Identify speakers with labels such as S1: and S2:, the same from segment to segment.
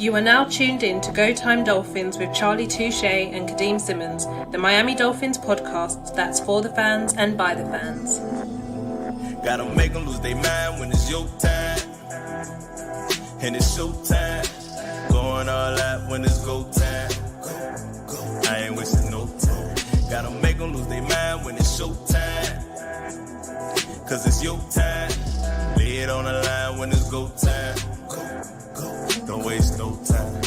S1: You are now tuned in to Go Time Dolphins with Charlie Touche and Kadeem Simmons, the Miami Dolphins podcast that's for the fans and by the fans.
S2: Gotta make them lose their mind when it's your time. And it's show time. Going all out when it's go time. I ain't wasting no time. Gotta make them lose their mind when it's show time. Cause it's your time. Lay it on the line when it's go time. Don't waste no time.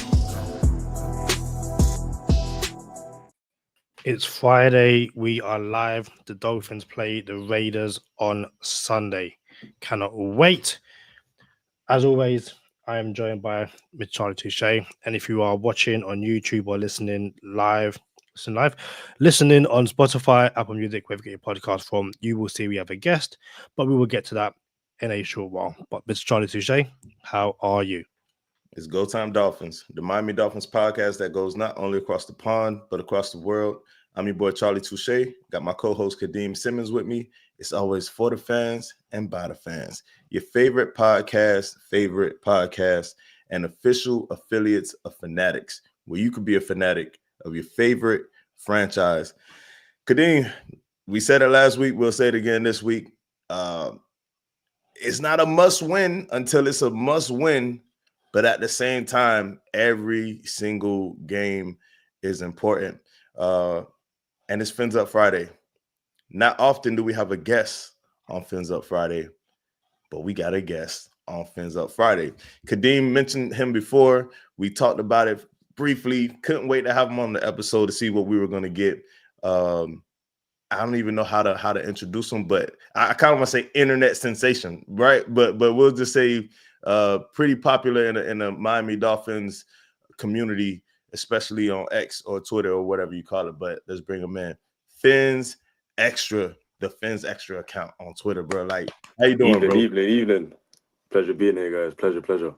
S3: It's Friday. We are live. The Dolphins play the Raiders on Sunday. Cannot wait. As always, I am joined by Mr. Charlie Touche. And if you are watching on YouTube or listening on Spotify, Apple Music, wherever you get your podcast from, you will see we have a guest, but we will get to that in a short while. But Mr. Charlie Touche, how are you?
S2: It's Go Time Dolphins, the Miami Dolphins podcast that goes not only across the pond, but across the world. I'm your boy, Charlie Touche. Got my co-host, Kadeem Simmons, with me. It's always for the fans and by the fans. Your favorite podcast, and official affiliates of Fanatics, where you could be a fanatic of your favorite franchise. Kadeem, we said it last week. We'll say it again this week. It's not a must-win until it's a must-win. But at the same time, every single game is important. And it's Fins Up Friday. Not often do we have a guest on Fins Up Friday, but we got a guest on Fins Up Friday. Kadeem mentioned him before. We talked about it briefly. Couldn't wait to have him on the episode to see what we were going to get. I don't even know how to introduce him, but I kind of want to say internet sensation, right? But we'll just say pretty popular in the Miami Dolphins community, especially on X or Twitter or whatever you call it. But let's bring him in. FinsXtra, the FinsXtra account on Twitter, bro. Like, how you doing, bro?
S4: Evening. Pleasure being here, guys. Pleasure.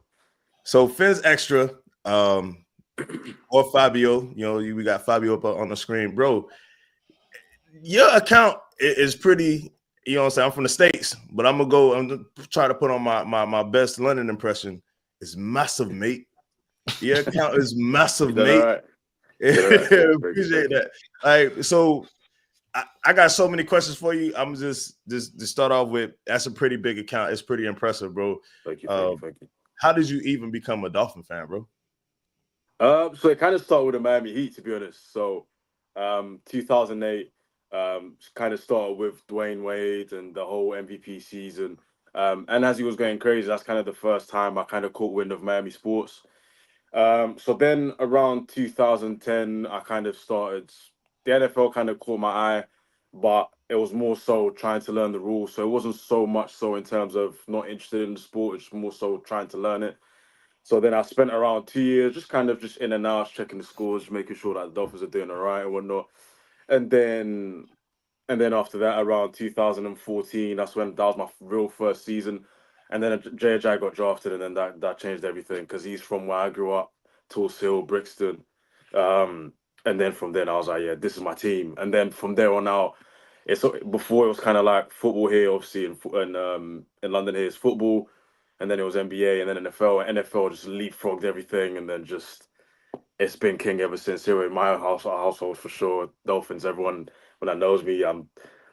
S2: So FinsXtra, or Fabio, we got Fabio up on the screen, bro. Your account is pretty. You know what I'm saying? I'm from the States, but I'm gonna try to put on my best London impression. It's massive, mate. Your account is massive, mate.
S4: Right.
S2: Appreciate that. Like, so I got so many questions for you. I'm just to start off with, that's a pretty big account. It's pretty impressive, bro.
S4: Thank you.
S2: How did you even become a Dolphin fan, bro?
S4: So it kind of started with the Miami Heat, to be honest. So 2008. Kind of started with Dwayne Wade and the whole MVP season. And as he was going crazy, that's kind of the first time I kind of caught wind of Miami sports. So then around 2010, I kind of started, the NFL kind of caught my eye, but it was more so trying to learn the rules. So it wasn't so much so in terms of not interested in the sport, it's more so trying to learn it. So then I spent around 2 years just in and out, checking the scores, making sure that the Dolphins are doing all right and whatnot. And then after that, around 2014, that was my real first season. And then J.J. got drafted, and then that changed everything because he's from where I grew up, Tulse Hill, Brixton. And then from then, I was like, yeah, this is my team. And then from there on out, before it was kind of like football here, obviously, in London here is football, and then it was NBA, and then NFL. And NFL just leapfrogged everything, and then just it's been king ever since. Here in my household for sure. Dolphins, everyone when that knows me,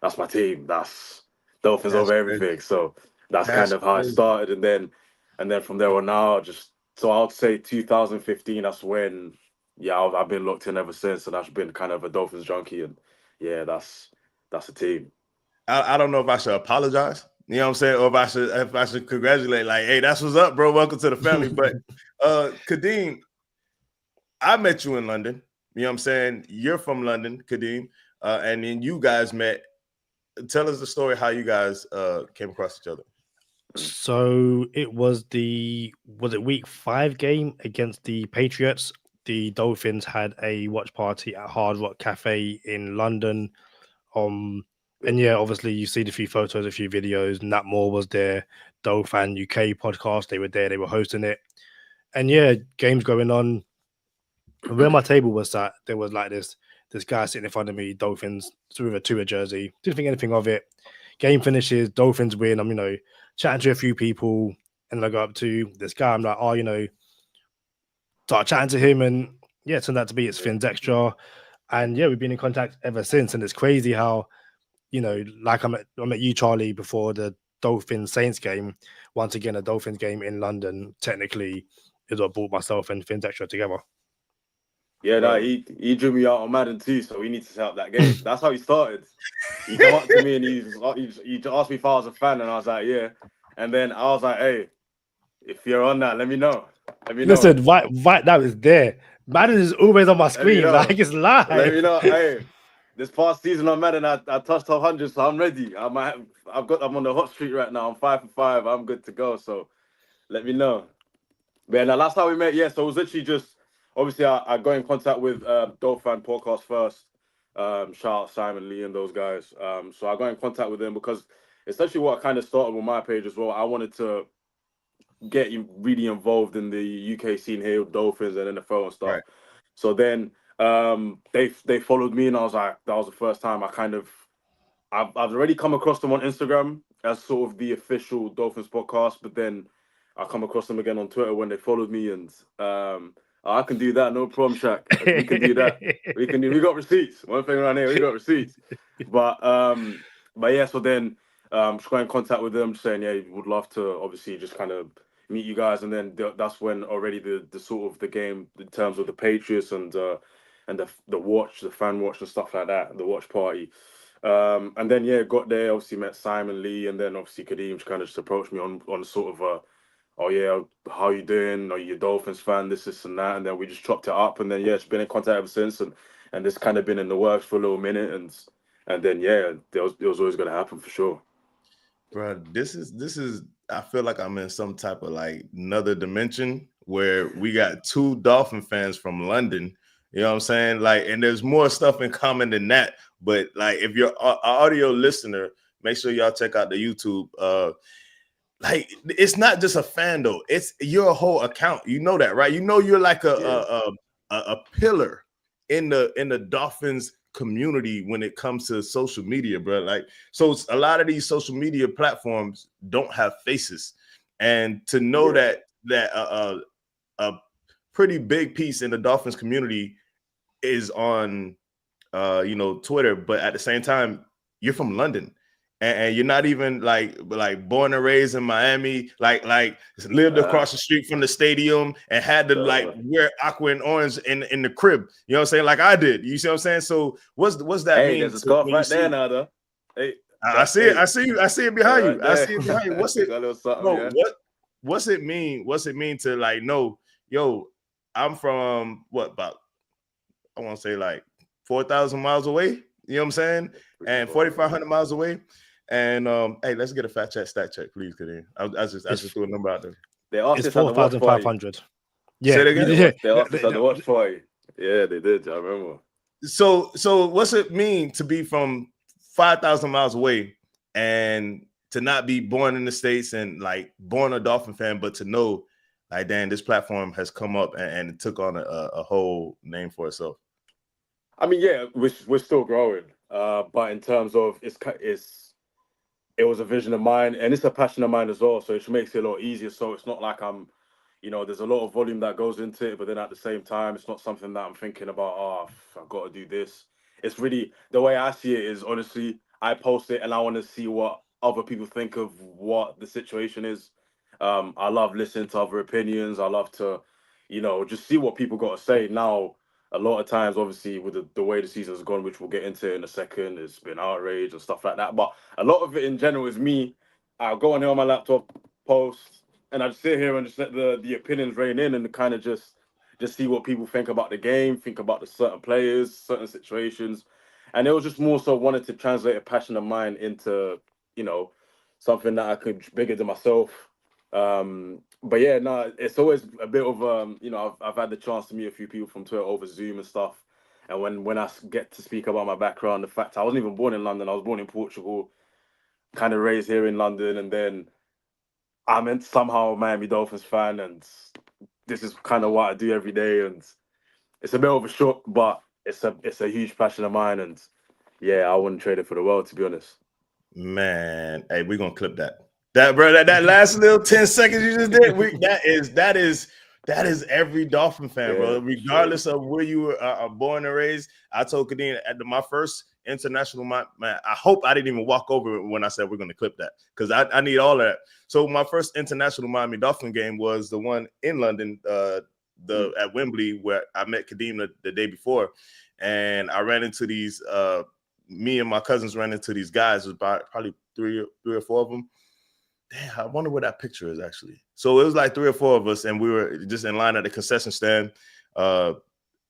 S4: that's my team. That's Dolphins over everything. So that's kind of how it started, and then from there on out, so I would say 2015. That's when I've been locked in ever since, and I've been kind of a Dolphins junkie, and yeah, that's a team.
S2: I don't know if I should apologize. You know what I'm saying? Or if I should congratulate, like, hey, that's what's up, bro. Welcome to the family. But Kadeem, I met you in London. You know what I'm saying? You're from London, Kadeem. And then you guys met. Tell us the story how you guys came across each other.
S3: So it was week 5 game against the Patriots. The Dolphins had a watch party at Hard Rock Cafe in London. And yeah, obviously you see a few photos, a few videos. Nat Moore was there. Dolphin UK podcast. They were there. They were hosting it. And yeah, games going on. Where my table was sat, there was like this guy sitting in front of me, Dolphins, with a Tua jersey. Didn't think anything of it. Game finishes, Dolphins win. I'm, chatting to a few people, and I go up to this guy. I'm like, Start chatting to him, and yeah, it turned out to be it's FinsXtra. And yeah, we've been in contact ever since. And it's crazy how, like I met you, Charlie, before the Dolphins Saints game. Once again, a Dolphins game in London technically is what brought myself and FinsXtra together.
S4: Yeah, no, he drew me out on Madden too, so we need to set up that game. That's how he started. He came up to me and he asked me if I was a fan, and I was like, yeah. And then I was like, hey, if you're on that, let me know.
S3: Listen, right now is there. Madden is always on my screen, like it's live.
S4: Let me know. Hey, this past season on Madden, I touched 100, so I'm ready. I'm on the hot streak right now. I'm 5 for 5. I'm good to go. So let me know. But yeah, last time we met, so it was literally just obviously I got in contact with Dolphin Podcast first. Shout out Simon Lee and those guys. So I got in contact with them because essentially what kind of started with my page as well. I wanted to get really involved in the UK scene here with Dolphins and NFL and stuff. Right. So then they followed me, and I was like, that was the first time I've already come across them on Instagram as sort of the official Dolphins podcast, but then I come across them again on Twitter when they followed me, and I can do that, no problem, Shaq. We can do that. We got receipts. One thing around here, we got receipts. But yeah, so then just got in contact with them, saying, yeah, would love to obviously just kind of meet you guys, and then that's when already the sort of the game in terms of the Patriots and the watch, the fan watch and stuff like that, the watch party. And then got there, obviously met Simon Lee, and then obviously Kadeem kind of just approached me on sort of oh yeah, how you doing? Are you a Dolphins fan? This and that, and then we just chopped it up, and then it's been in contact ever since, and this kind of been in the works for a little minute, and then it was always going to happen for sure.
S2: Bro, this is I feel like I'm in some type of like another dimension where we got two Dolphin fans from London. You know what I'm saying? Like, and there's more stuff in common than that. But like, if you're an audio listener, make sure y'all check out the YouTube. Like, it's not just a fan though; it's your whole account. You know that, right? You know you're like a pillar in the Dolphins community when it comes to social media, bro. Like, so a lot of these social media platforms don't have faces, and to know that a pretty big piece in the Dolphins community is on Twitter, but at the same time you're from London and you're not even like born and raised in Miami, like lived across the street from the stadium and had to like wear aqua and orange in the crib. You know what I'm saying? Like I did. You see what I'm saying? So what's that mean?
S4: Hey, there's a scarf right there now, though. Hey,
S2: I see it. I see it behind you. I see it behind you. What's it?
S4: Bro,
S2: what's it mean? What's it mean to like know? Yo, I'm from about I want to say like 4,000 miles away. You know what I'm saying? And 4,500 miles away. And hey, let's get a fact check, stat check, please, Kadeem. I just threw a number out there.
S4: They asked
S3: it's 4,500. Yeah,
S2: say it again.
S4: Yeah. They asked us at the watch party. Yeah, they did. I remember.
S2: So what's it mean to be from 5,000 miles away and to not be born in the States and like born a Dolphin fan, but to know like, damn, this platform has come up and it took on a whole name for itself?
S4: I mean, yeah, we're still growing, but in terms of it was a vision of mine, and it's a passion of mine as well. So it makes it a lot easier. So it's not like I'm, there's a lot of volume that goes into it, but then at the same time, it's not something that I'm thinking about. Oh, I've got to do this. It's really the way I see it is honestly, I post it and I want to see what other people think of what the situation is. I love listening to other opinions. I love to, just see what people got to say. Now, a lot of times, obviously, with the way the season's gone, which we'll get into in a second, it's been outrage and stuff like that. But a lot of it in general is me. I'll go on here on my laptop, post, and I just sit here and just let the opinions reign in and kind of just see what people think about the game, think about the certain players, certain situations. And it was just more so wanted to translate a passion of mine into, something that I could bigger than myself. But yeah, no, it's always a bit of I've had the chance to meet a few people from Twitter over Zoom and stuff, and when I get to speak about my background, the fact I wasn't even born in London, I was born in Portugal, kind of raised here in London, and then I'm somehow a Miami Dolphins fan, and this is kind of what I do every day, and it's a bit of a shock, but it's a huge passion of mine, and yeah, I wouldn't trade it for the world, to be honest.
S2: Man, hey, we're gonna clip that. That last little 10 seconds you just did, that is That is every Dolphin fan, bro.
S4: Yeah,
S2: Regardless of where you were born and raised. I told Kadeem at my first international, man, I hope I didn't even walk over when I said we're going to clip that, because I need all of that. So my first international Miami Dolphin game was the one in London, at Wembley, where I met Kadeem the day before, and I ran into these. Me and my cousins ran into these guys. It was about probably three or four of them. Damn, I wonder where that picture is actually. So it was like 3 or 4 of us, and we were just in line at the concession stand,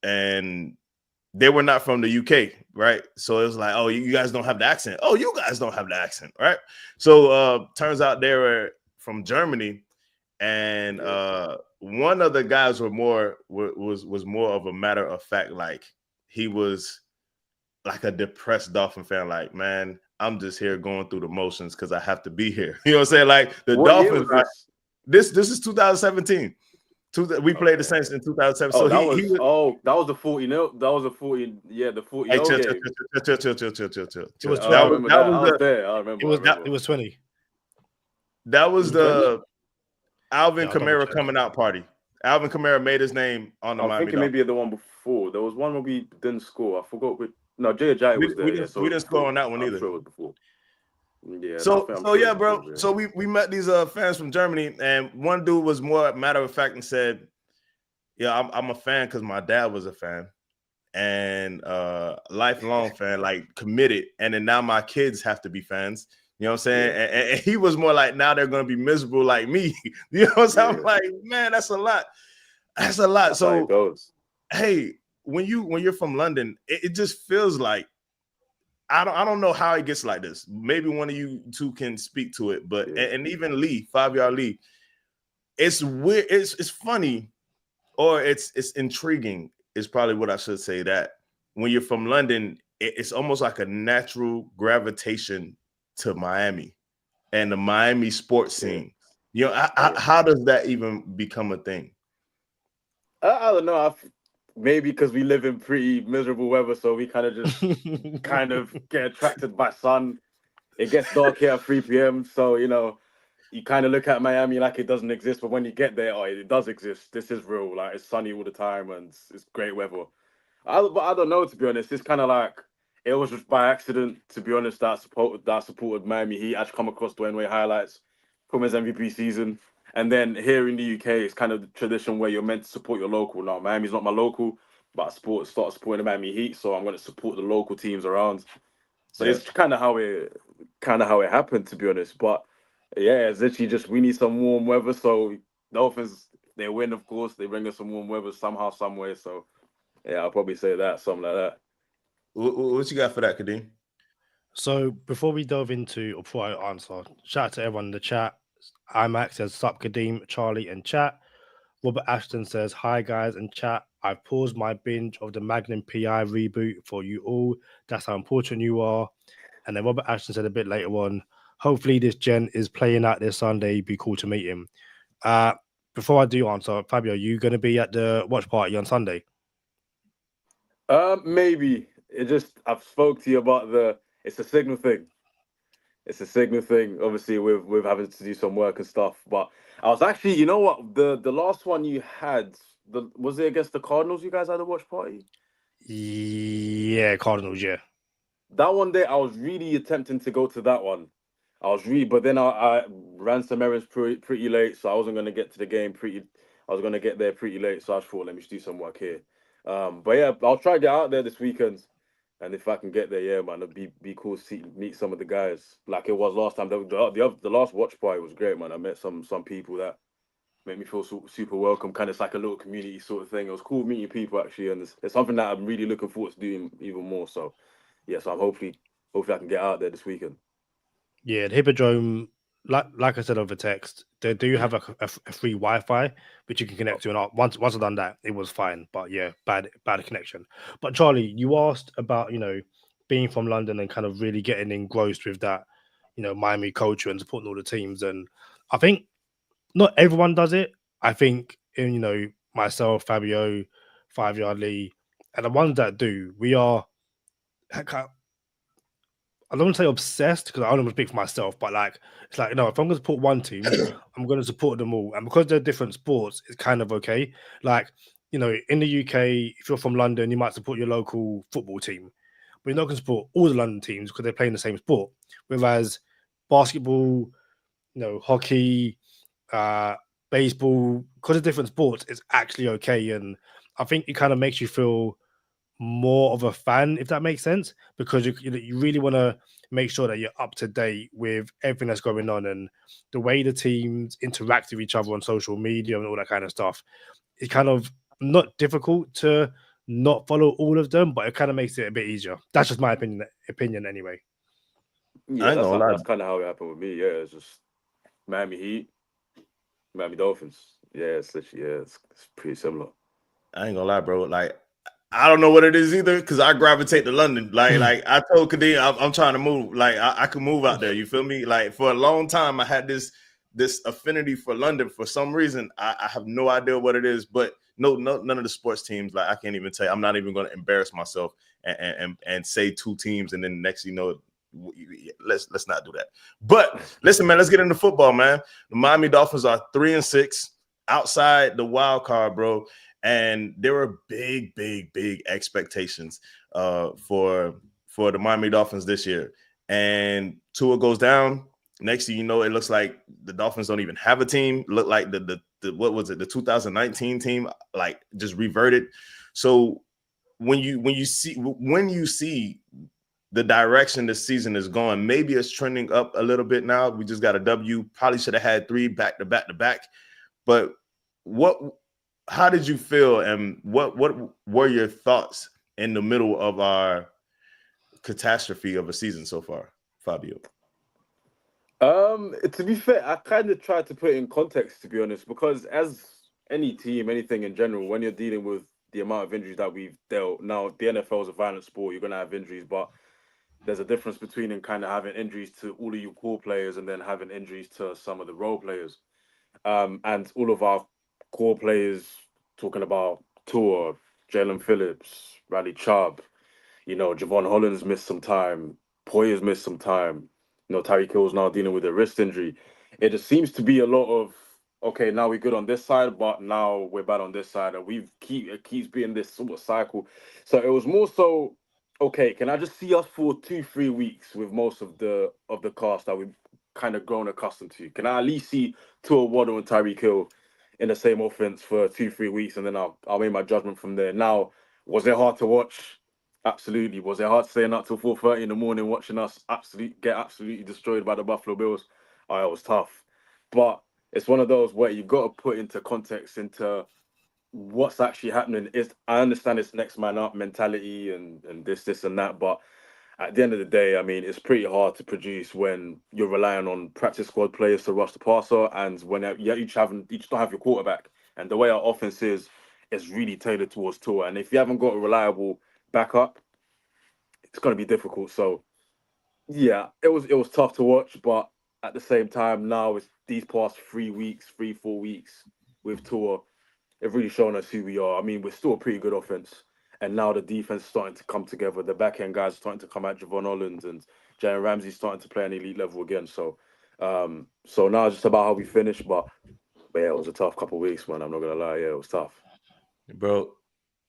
S2: and they were not from the UK, right? So it was like, oh, you guys don't have the accent. Oh, you guys don't have the accent, right? So turns out they were from Germany, and one of the guys was more of a matter of fact, like he was like a depressed Dolphin fan, like, man, I'm just here going through the motions because I have to be here. You know what I'm saying? Like the Dolphins. This is 2017. We played the Saints in 2007.
S4: Oh,
S2: So
S4: that was the 40. No, that was the 40. Yeah, the 40.
S2: Hey, chill.
S3: It was 20.
S4: I was there. I remember.
S3: It was 20.
S2: That was the Alvin Kamara coming out party. Alvin Kamara made his name on the Miami
S4: Dolphins. Maybe the one before. There was one where we didn't score. I forgot which. No, Jay Ajayi was there.
S2: We didn't score on that one either.
S4: I'm sure it was before. Yeah.
S2: So yeah, bro. So we met these fans from Germany, and one dude was more matter of fact and said, "Yeah, I'm a fan because my dad was a fan, and lifelong fan, like committed. And then now my kids have to be fans. You know what I'm saying? Yeah. And he was more like, now they're going to be miserable like me. You know what I'm saying? Yeah. I'm like, man, that's a lot. That's a lot. That's so how it goes. Hey, when you're from London, it just feels like, I don't know how it gets like this. Maybe one of you two can speak to it, but and even Fabio, it's weird. It's funny, or it's intriguing. Is probably what I should say. That when you're from London, it's almost like a natural gravitation to Miami and the Miami sports scene. You know, how does that even become a thing?
S4: I don't know. Maybe because we live in pretty miserable weather, so we kind of just get attracted by sun. It gets dark here at 3 p.m. So, you know, you kind of look at Miami like it doesn't exist, but when you get there, it does exist. This is real. Like, it's sunny all the time and it's great weather. But I don't know, to be honest. It's kind of like, it was just by accident, to be honest, that supported Miami Heat. I come across Dwayne Wade highlights from his MVP season. And then here in the UK, it's kind of the tradition where you're meant to support your local. Now, Miami's not my local, but I started supporting the Miami Heat, so I'm going to support the local teams around. So it's kind of how it happened, to be honest. But yeah, it's literally just we need some warm weather. So Dolphins, they win, of course. They bring us some warm weather somehow, some way. So yeah, I'll probably say that, something like that.
S2: What you got for that, Kadeem?
S3: So before we delve into, or before I answer, shout out to everyone in the chat. IMAX says, sup Kadeem, Charlie, and chat. Robert Ashton says, hi guys and chat. I've paused my binge of the Magnum PI reboot for you all. That's how important you are. And then Robert Ashton said a bit later on, hopefully this gen is playing out this Sunday. Be cool to meet him. Before I do answer, Fabio, you going to be at the watch party on Sunday?
S4: Maybe. I've spoke to you about it's a signal thing. It's a signal thing, obviously, with having to do some work and stuff. But I was actually, you know what, the last one you had, was it against the Cardinals you guys had a watch party?
S3: Yeah, Cardinals, yeah.
S4: That one day, I was really attempting to go to that one. But then I ran some errands pretty late, so I wasn't going to get to the game I was going to get there pretty late, so I thought, let me just do some work here. But yeah, I'll try to get out there this weekend. And if I can get there, yeah, man, it'd be cool to meet some of the guys like it was last time. The last watch party was great, man. I met some people that made me feel super welcome. Kind of like a little community sort of thing. It was cool meeting people actually, and it's something that I'm really looking forward to doing even more. So, yeah, so I'm hopefully I can get out there this weekend.
S3: Yeah, the Hippodrome, like I said over text, they do have a free Wi-Fi which you can connect to, and once I've done that, it was fine. But yeah, bad connection. But Charlie, you asked about being from London and kind of really getting engrossed with that Miami culture and supporting all the teams, and I think not everyone does it. I think myself, Fabio, 5 Yard Lee, and the ones that do, we are. I don't want to say obsessed because I don't want to speak for myself, but like it's like, no, if I'm going to support one team, I'm going to support them all, and because they're different sports, it's kind of okay. Like, you know, in the UK, if you're from London, you might support your local football team, but you're not going to support all the London teams because they're playing the same sport. Whereas basketball, you know, hockey, baseball, because of different sports, it's actually okay, and I think it kind of makes you feel more of a fan, if that makes sense, because you really want to make sure that you're up to date with everything that's going on and the way the teams interact with each other on social media and all that kind of stuff. It's kind of not difficult to not follow all of them, but it kind of makes it a bit easier. That's just my opinion anyway.
S2: I
S4: Yeah,
S2: ain't gonna lie.
S4: that's kind of how it happened with me. Yeah, it's just Miami Heat, Miami Dolphins. Yeah, it's literally, it's pretty similar.
S2: I ain't gonna lie, bro. Like, I don't know what it is either, because I gravitate to London. Like I told Kadeem, I'm trying to move. Like, I can move out there. You feel me? Like, for a long time, I had this affinity for London. For some reason, I have no idea what it is. But no, none of the sports teams. Like, I can't even tell you. I'm not even going to embarrass myself and say two teams, and then next, you know, let's not do that. But listen, man, let's get into football, man. The Miami Dolphins are 3-6 outside the wild card, bro. And there were big expectations for the Miami Dolphins this year. And Tua goes down. Next thing you know, it looks like the Dolphins don't even have a team. Look like the what was it? The 2019 team like just reverted. So when you see the direction the season is going, maybe it's trending up a little bit now. We just got a W. Probably should have had 3 back to back. But how did you feel, and what were your thoughts in the middle of our catastrophe of a season so far, Fabio?
S4: To be fair, I kind of tried to put it in context, to be honest, because as any team, anything in general, when you're dealing with the amount of injuries that we've dealt, now the NFL is a violent sport, you're going to have injuries, but there's a difference between kind of having injuries to all of your core players and then having injuries to some of the role players. And all of our core players, talking about Tua, Jalen Phillips, Bradley Chubb, you know, Javon Holland's missed some time, Poyer's missed some time, you know, Tyreek Hill's now dealing with a wrist injury. It just seems to be a lot of, okay, now we're good on this side, but now we're bad on this side, and it keeps being this sort of cycle. So it was more so, okay, can I just see us for 2-3 weeks with most of the cast that we've kind of grown accustomed to? Can I at least see Tua, Waddle, and Tyreek Hill in the same offense for 2-3 weeks, and then I'll make my judgment from there. Now, was it hard to watch? Absolutely. Was it hard staying up till 4:30 in the morning watching us get absolutely destroyed by the Buffalo Bills? Oh, it was tough. But it's one of those where you've got to put into context into what's actually happening. I understand it's next man up mentality and this and that, but at the end of the day, I mean, it's pretty hard to produce when you're relying on practice squad players to rush the passer, and when you each don't have your quarterback. And the way our offense is really tailored towards Tua. And if you haven't got a reliable backup, it's going to be difficult. So, yeah, it was tough to watch, but at the same time, now it's these past 4 weeks with Tua, they've really shown us who we are. I mean, we're still a pretty good offense. And now the defense is starting to come together. The back end guys are starting to come at Javon Holland, and Jalen Ramsey's starting to play an elite level again. So, so now it's just about how we finish. But yeah, it was a tough couple of weeks, man. I'm not gonna lie. Yeah, it was tough,
S2: Bro,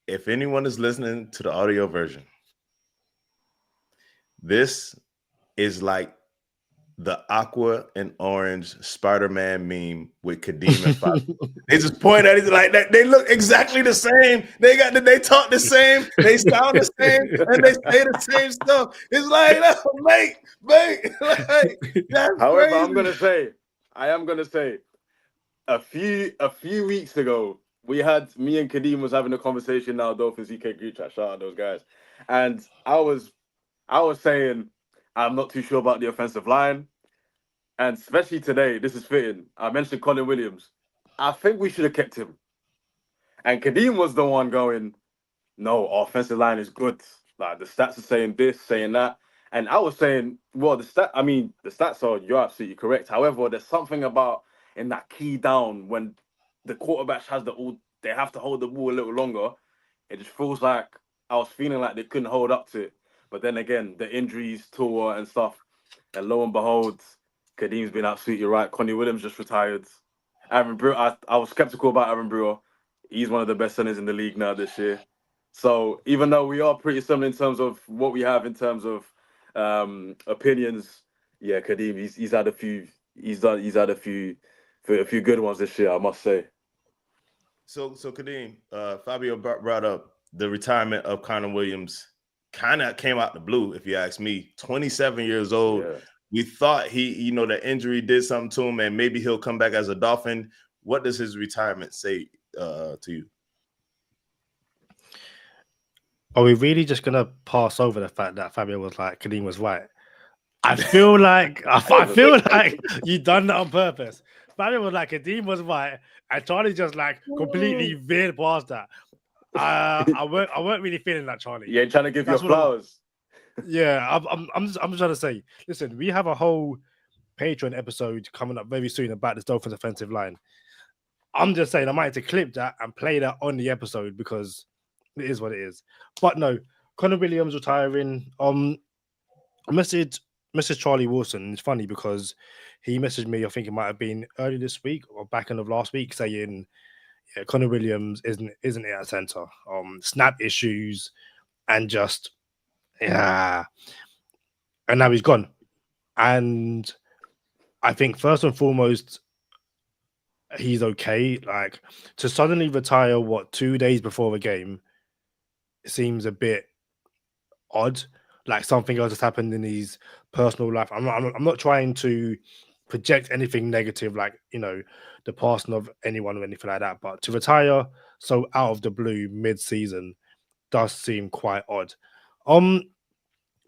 S2: if anyone is listening to the audio version, this is like the aqua and orange Spider-Man meme with Kadeem and Fabio. They just point at it like that. They look exactly the same. They talk the same. They sound the same, and they say the same stuff. It's like, oh, mate. Like, that's
S4: however,
S2: crazy.
S4: I am gonna say, a few weeks ago, me and Kadeem was having a conversation now, Dolphins EK group chat, shout out those guys. And I was saying I'm not too sure about the offensive line. And especially today, this is fitting. I mentioned Conor Williams. I think we should have kept him. And Kadeem was the one going, no, our offensive line is good. Like the stats are saying this, saying that. And I was saying, well, the stats are, you're absolutely correct. However, there's something about in that key down when the quarterback they have to hold the ball a little longer. It just feels like I was feeling like they couldn't hold up to it. But then again, the injuries, tour and stuff, and lo and behold, Kadeem's been absolutely right. Conor Williams just retired. Aaron Brewer, I was skeptical about Aaron Brewer. He's one of the best centers in the league now this year. So even though we are pretty similar in terms of what we have in terms of opinions, yeah, Kadeem, he's had a few good ones this year, I must say.
S2: So Kadeem, Fabio brought up the retirement of Conor Williams. Kind of came out the blue, if you ask me. 27 years old.
S4: Yeah.
S2: We thought the injury did something to him, and maybe he'll come back as a Dolphin. What does his retirement say to you?
S3: Are we really just gonna pass over the fact that Fabio was like Kadeem was right? I feel like you done that on purpose. Fabio was like Kadeem was right, and Charlie just like completely veered past that. I weren't really feeling that, Charlie.
S4: Yeah, trying to give you flowers.
S3: Yeah, I'm just trying to say. Listen, we have a whole Patreon episode coming up very soon about this Dolphins offensive line. I'm just saying I might have to clip that and play that on the episode because it is what it is. But no, Conor Williams retiring. I messaged Charlie Wilson. It's funny because he messaged me, I think it might have been early this week or back end of last week, saying Conor Williams isn't it at center. Snap issues and just and now he's gone. And I think first and foremost, he's okay. Like to suddenly retire 2 days before the game seems a bit odd. Like something else has happened in his personal life. I'm not trying to project anything negative, like the passing of anyone or anything like that. But to retire so out of the blue mid-season does seem quite odd.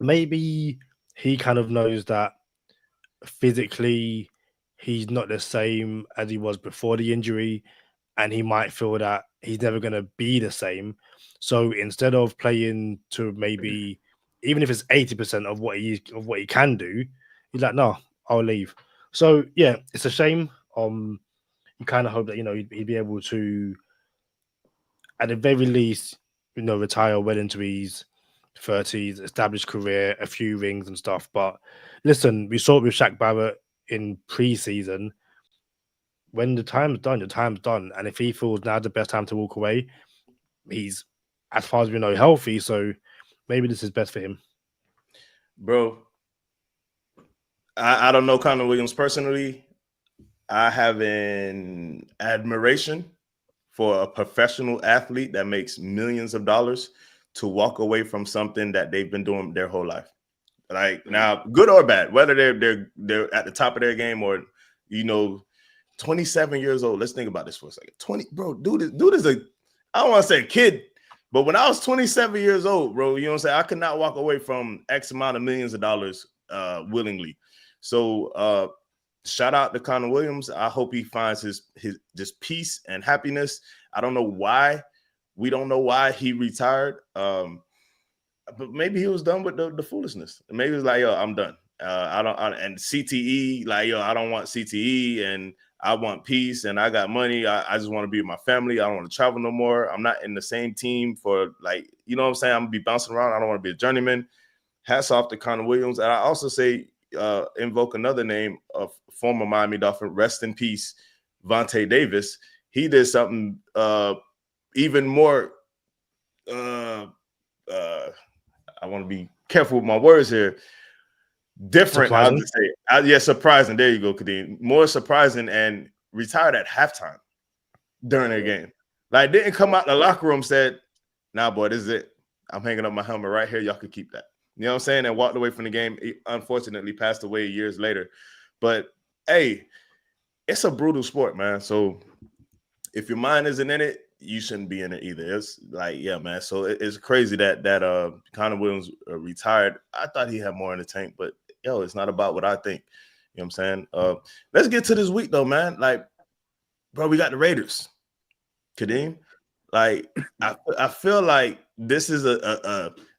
S3: Maybe he kind of knows that physically he's not the same as he was before the injury, and he might feel that he's never going to be the same. So instead of playing to maybe even if it's 80% of what he can do, he's like, no, I'll leave. So yeah, it's a shame. You kind of hope that he'd be able to, at the very least, retire well into his 30s, established career, a few rings and stuff. But listen, we saw it with Shaq Barrett in pre-season. When the time's done, the time's done. And if he feels now's the best time to walk away, he's, as far as we know, healthy. So maybe this is best for him.
S2: Bro, I don't know Conor Williams personally. I have an admiration for a professional athlete that makes millions of dollars to walk away from something that they've been doing their whole life. Like now, good or bad, whether they're at the top of their game or 27 years old. Let's think about this for a second. Dude is I don't want to say a kid, but when I was 27 years old, bro, you know what I'm saying? I could not walk away from X amount of millions of dollars willingly. So shout out to Conor Williams. I hope he finds his just peace and happiness. I don't know why. We don't know why he retired. But maybe he was done with the foolishness. Maybe he was like, yo, I'm done. And CTE, like, yo, I don't want CTE and I want peace and I got money. I just want to be with my family. I don't want to travel no more. I'm not in the same team for what I'm saying? I'm going to be bouncing around. I don't want to be a journeyman. Hats off to Conor Williams. And I also say, invoke another name of former Miami Dolphin, rest in peace, Vontae Davis. He did something even more I want to be careful with my words here. Different, I'll just say. Surprising. There you go, Kadeem. More surprising and retired at halftime during their game. Like, didn't come out the locker room, said, nah, boy, this is it. I'm hanging up my helmet right here. Y'all can keep that. You know what I'm saying? And walked away from the game. He unfortunately passed away years later. But, hey, it's a brutal sport, man. So if your mind isn't in it, you shouldn't be in it either. It's like, yeah, man. So it's crazy that Conor Williams retired. I thought he had more in the tank, but yo, it's not about what I think. You know what I'm saying? Let's get to this week though, man. Like, bro, we got the Raiders. Kadeem. Like, I feel like this is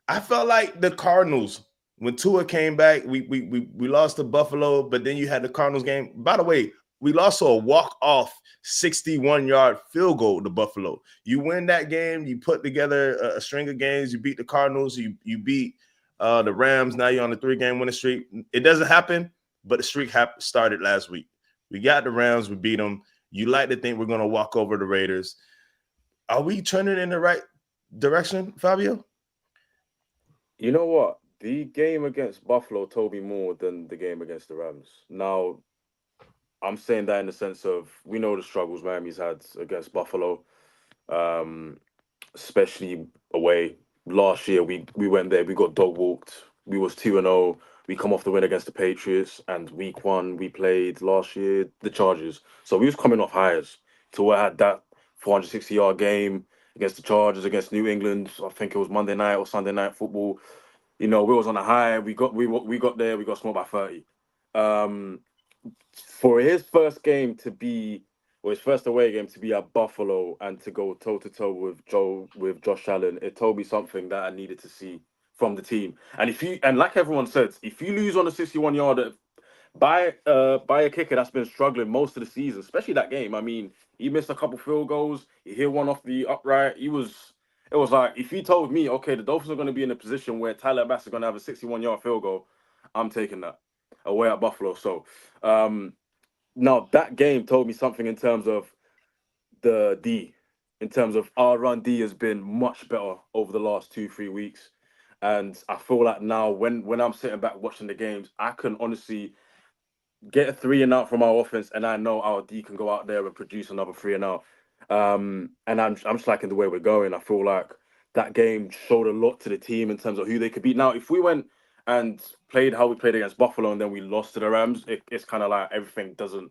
S2: I felt like the Cardinals when Tua came back. We lost to Buffalo, but then you had the Cardinals game. By the way, we lost to a walk-off 61-yard field goal to Buffalo. You win that game, you put together a string of games, you beat the Cardinals, you beat the Rams. Now you're on a 3-game winning streak. It doesn't happen, but the streak started last week. We got the Rams. We beat them. You like to think we're going to walk over the Raiders. Are we trending in the right direction, Fabio?
S4: You know what? The game against Buffalo told me more than the game against the Rams. Now, I'm saying that in the sense of we know the struggles Miami's had against Buffalo, especially away. Last year, we went there, we got dog walked. We was 2-0. We come off the win against the Patriots, and week 1 we played last year the Chargers. So we was coming off highs. So we had that 460-yard game against the Chargers, against New England. I think it was Monday night or Sunday night football. You know, we was on a high. We got there. We got smoked by 30. For his first game to be, or his first away game to be at Buffalo and to go toe to toe with Josh Allen, it told me something that I needed to see from the team. And like everyone said, if you lose on a 61-yarder by a kicker that's been struggling most of the season, especially that game. I mean, he missed a couple field goals. He hit one off the upright. It was like, if you told me, okay, the Dolphins are going to be in a position where Tyler Bass is going to have a 61-yard field goal, I'm taking that away at Buffalo. So now that game told me something in terms of the D, in terms of our run D has been much better over the last 2-3 weeks. And I feel like now when I'm sitting back watching the games, I can honestly get a 3-and-out from our offense, and I know our D can go out there and produce another 3-and-out. And I'm just liking the way we're going. I feel like that game showed a lot to the team in terms of who they could beat. Now, if we went and played how we played against Buffalo and then we lost to the Rams, it's kind of like everything doesn't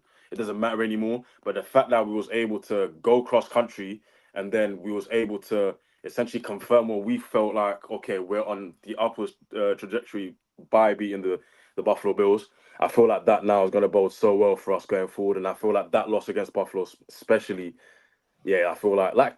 S4: matter anymore. But the fact that we was able to go cross country and then we was able to essentially confirm what we felt like, okay, we're on the upwards trajectory by beating the Buffalo Bills. I feel like that now is going to bode so well for us going forward. And I feel like that loss against Buffalo especially, yeah, I feel like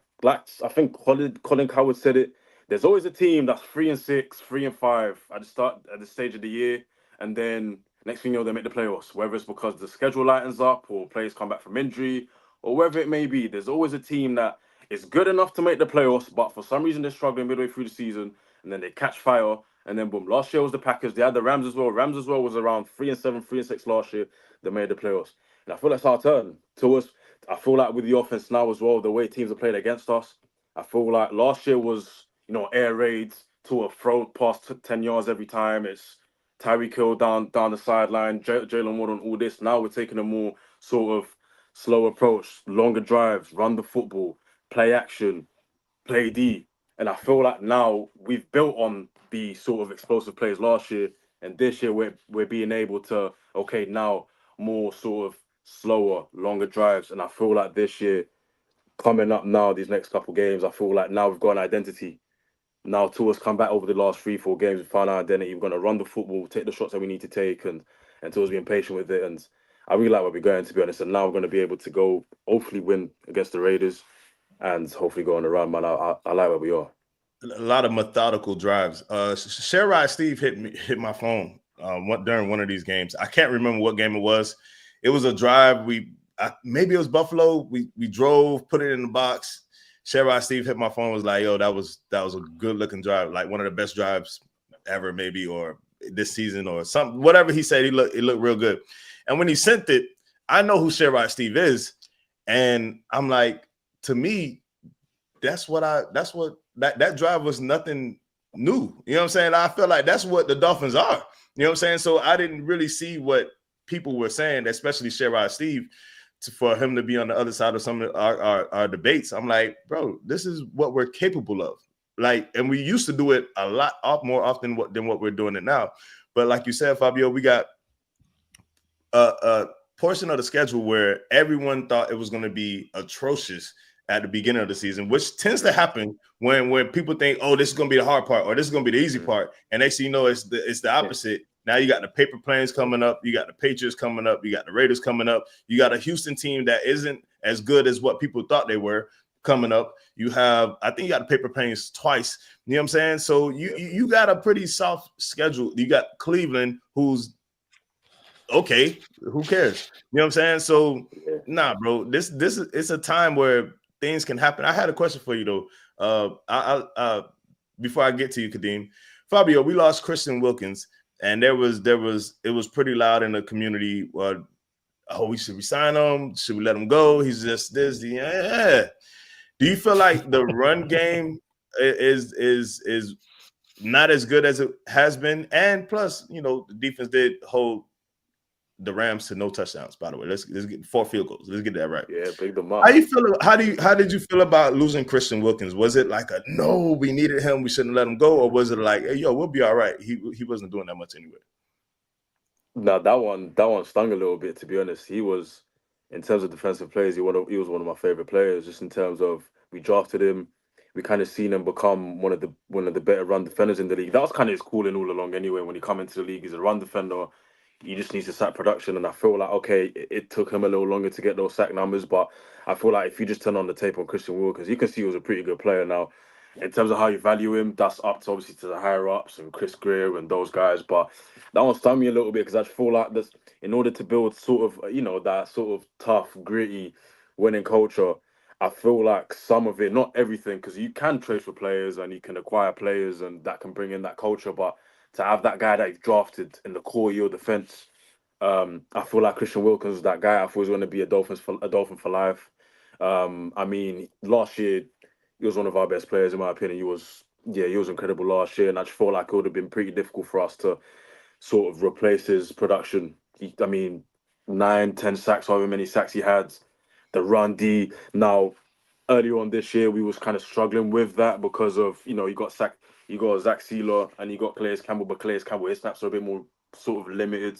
S4: I think Colin Coward said it. There's always a team that's 3-6, 3-5 at the stage of the year, and then next thing you know, they make the playoffs. Whether it's because the schedule lightens up or players come back from injury or whatever it may be, there's always a team that is good enough to make the playoffs, but for some reason they're struggling midway through the season, and then they catch fire, and then boom. Last year was the Packers. They had the Rams as well. Rams as well was around 3-7, 3-6 last year. They made the playoffs, and I feel that's our turn to us. I feel like with the offense now as well, the way teams are playing against us, I feel like last year was, air raids to a throw past 10 yards every time. It's Tyreek Hill down the sideline, Jalen Warren, all this. Now we're taking a more sort of slow approach, longer drives, run the football, play action, play D. And I feel like now we've built on the sort of explosive plays last year, and this year we're being able to, okay, now more sort of slower, longer drives. And I feel like this year, coming up now, these next couple games, I feel like now we've got an identity. Now Tua's come back over the last 3-4 games, we found our identity. We're going to run the football, take the shots that we need to take, and Tua's being patient with it. And I really like where we're going, to be honest. And now we're going to be able to go, hopefully win against the Raiders, and hopefully go on the run, man. I like where we are.
S2: A lot of methodical drives. Sherrod Steve hit my phone during one of these games. I can't remember what game it was. It was a drive. Maybe it was Buffalo. We drove, put it in the box. Sherrod Steve hit my phone, was like, yo, that was a good looking drive, like one of the best drives ever, maybe, or this season or something. Whatever he said, it looked real good. And when he sent it, I know who Sherrod Steve is. And I'm like, to me, that drive was nothing new. You know what I'm saying? I feel like that's what the Dolphins are. You know what I'm saying? So I didn't really see what people were saying, especially Sherrod Steve, for him to be on the other side of some of our debates. I'm like, bro, this is what we're capable of. Like, and we used to do it a lot more often than what we're doing it now. But like you said, Fabio, we got a portion of the schedule where everyone thought it was going to be atrocious at the beginning of the season, which tends to happen when people think, oh, this is going to be the hard part or this is going to be the easy part. And they see, it's the opposite. Now you got the paper planes coming up. You got the Patriots coming up. You got the Raiders coming up. You got a Houston team that isn't as good as what people thought they were coming up. I think you got the paper planes twice. You know what I'm saying? So you got a pretty soft schedule. You got Cleveland, who's okay. Who cares? You know what I'm saying? So nah, bro, this is, it's a time where things can happen. I had a question for you though. Before I get to you, Kadeem, Fabio, we lost Christian Wilkins, and it was pretty loud in the community. We should resign him? Should we let him go? He's just this. Yeah. Do you feel like the run game is not as good as it has been? And plus, the defense did hold the Rams to no touchdowns. By the way, let's get 4 field goals. Let's get that right.
S4: Yeah, pick them up.
S2: How did you feel about losing Christian Wilkins? Was it like no, we needed him, we shouldn't let him go, or was it like, hey, we'll be all right? He wasn't doing that much anyway.
S4: No, that one stung a little bit, to be honest. He was, in terms of defensive players, he was one of my favorite players. Just in terms of, we drafted him, we kind of seen him become one of the better run defenders in the league. That was kind of his calling all along anyway. When he come into the league, he's a run defender. He just needs to sack production, and I feel like, okay, it took him a little longer to get those sack numbers, but I feel like if you just turn on the tape on Christian Wilkins, you can see he was a pretty good player. Now, in terms of how you value him, that's up to obviously to the higher ups and Chris Greer and those guys, but that one stung me a little bit because I just feel like this, in order to build sort of, that sort of tough, gritty, winning culture, I feel like some of it, not everything, because you can trade for players and you can acquire players and that can bring in that culture, but to have that guy that you've drafted in the core of your defense, I feel like Christian Wilkins was that guy. I thought he was going to be a Dolphin for life. I mean, last year he was one of our best players in my opinion. He was incredible last year, and I just feel like it would have been pretty difficult for us to sort of replace his production. 9-10 sacks, however many sacks he had. The run D. Now, earlier on this year, we was kind of struggling with that because of, you got Zach Sealer and you got Calais Campbell, but Calais Campbell, his snaps are a bit more sort of limited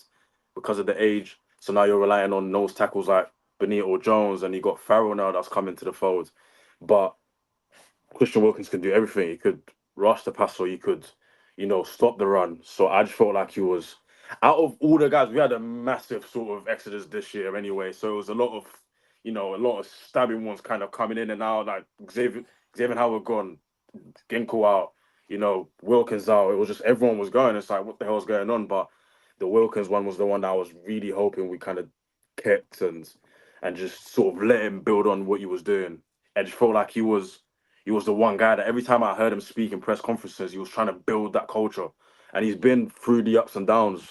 S4: because of the age. So now you're relying on nose tackles like Benito Jones, and you got Farrell now that's coming to the fold. But Christian Wilkins can do everything. He could rush the pass, or you could, stop the run. So I just felt like he was, out of all the guys, we had a massive sort of exodus this year anyway. So it was a lot of stabbing ones kind of coming in and out, like Xavier Howard gone, Ginkle out, Wilkins out. It was just, everyone was going. It's like, what the hell's going on? But the Wilkins one was the one that I was really hoping we kind of kept and just sort of let him build on what he was doing. I just felt like he was the one guy that every time I heard him speak in press conferences, he was trying to build that culture. And he's been through the ups and downs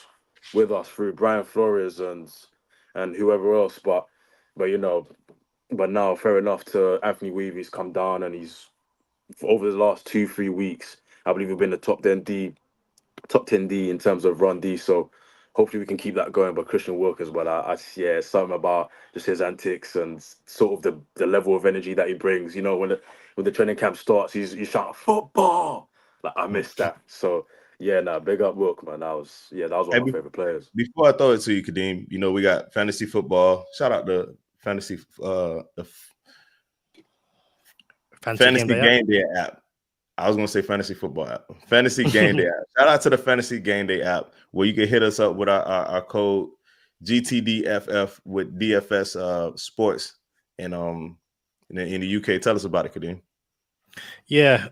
S4: with us, through Brian Flores and whoever else. But now, fair enough, to Anthony Weaver, he's come down, and he's, over the last 2-3 weeks, I believe we've been the top 10 D in terms of run D. So hopefully we can keep that going. But Christian Wilkins, but something about just his antics and sort of the level of energy that he brings. When the training camp starts, he's shouting football. Like, I missed that. So big up Wilk, man. That was one of my favorite players.
S2: Before I throw it to you, Kadeem, we got fantasy football. Shout out to fantasy game day app. I was gonna say fantasy football app. Fantasy game day app. Shout out to the fantasy game day app, where you can hit us up with our code GTDFF with DFS sports and in the UK. Tell us about it, Kadeem.
S3: Yeah,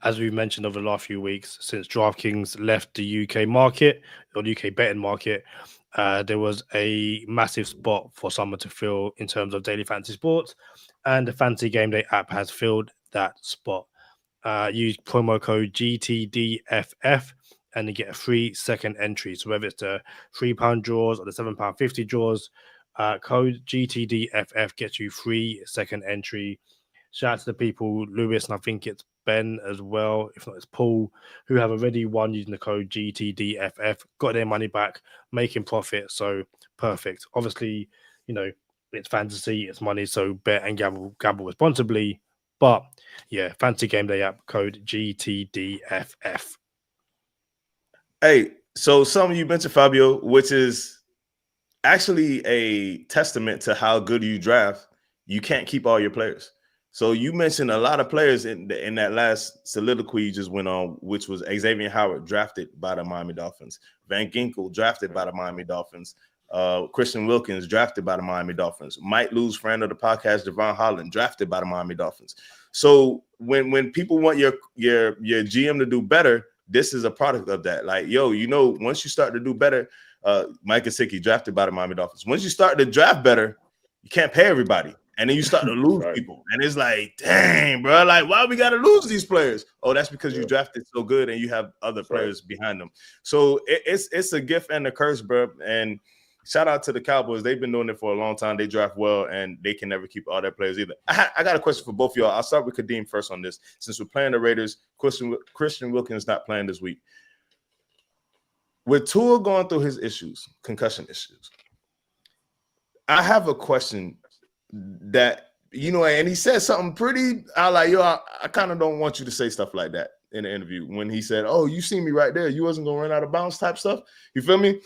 S3: as we mentioned over the last few weeks, since DraftKings left the UK market or the UK betting market, there was a massive spot for someone to fill in terms of daily fantasy sports, and the Fantasy Game Day app has filled that spot. Use promo code GTDFF and you get a free second entry. So whether it's the £3 draws or the £7.50 draws, code GTDFF gets you free second entry. Shout out to the people, Lewis, and I think it's Ben as well, if not it's Paul, who have already won using the code GTDFF, got their money back, making profit. So perfect. Obviously, it's fantasy, it's money, so bet and gamble responsibly. But yeah, Fantasy Game Day app, code GTDFF.
S2: Hey, so something you mentioned, Fabio, which is actually a testament to how good you draft. You can't keep all your players. So you mentioned a lot of players in that last soliloquy you just went on, which was Xavier Howard, drafted by the Miami Dolphins. Van Ginkel, drafted by the Miami Dolphins. Christian Wilkins, drafted by the Miami Dolphins. Might lose friend of the podcast, Devon Holland, drafted by the Miami Dolphins. So when people want your GM to do better, this is a product of that. Like, once you start to do better, Mike Gesicki, drafted by the Miami Dolphins. Once you start to draft better, you can't pay everybody. And then you start to lose
S4: Right.
S2: people. And it's like, dang, bro, like, why we got to lose these players? Oh, that's because you drafted so good and you have other players behind them. So it's a gift and a curse, bro. And shout out to the Cowboys. They've been doing it for a long time. They draft well, and they can never keep all their players either. I got a question for both of y'all. I'll start with Kadeem first on this. Since we're playing the Raiders, Christian Wilkins not playing this week. With Tua going through his issues, concussion issues, I have a question that, and he said something pretty, I kind of don't want you to say stuff like that in the interview when he said, oh, you see me right there. You wasn't going to run out of bounds type stuff. You feel me?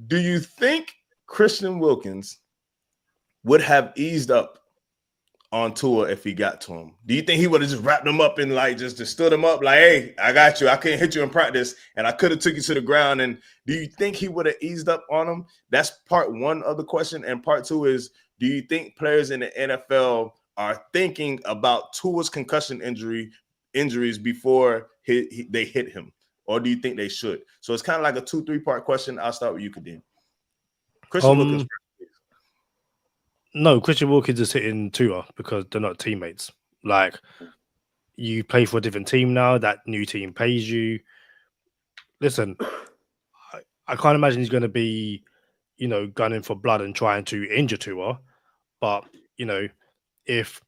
S2: Do you think Christian Wilkins would have eased up on Tua if he got to him? Do you think he would have just wrapped him up and just stood him up like, hey, I got you. I can't hit you in practice, and I could have took you to the ground? And do you think he would have eased up on him? That's part one of the question. And part two is, do you think players in the NFL are thinking about Tua's concussion injuries before they hit him? Or do you think they should? So it's kind of like a 2-3 part question. I'll start with you, Kadeem. Christian Wilkins.
S3: No, Christian Wilkins is hitting Tua because they're not teammates. Like, you play for a different team now. That new team pays you. Listen, I can't imagine he's going to be, gunning for blood and trying to injure Tua. But, if,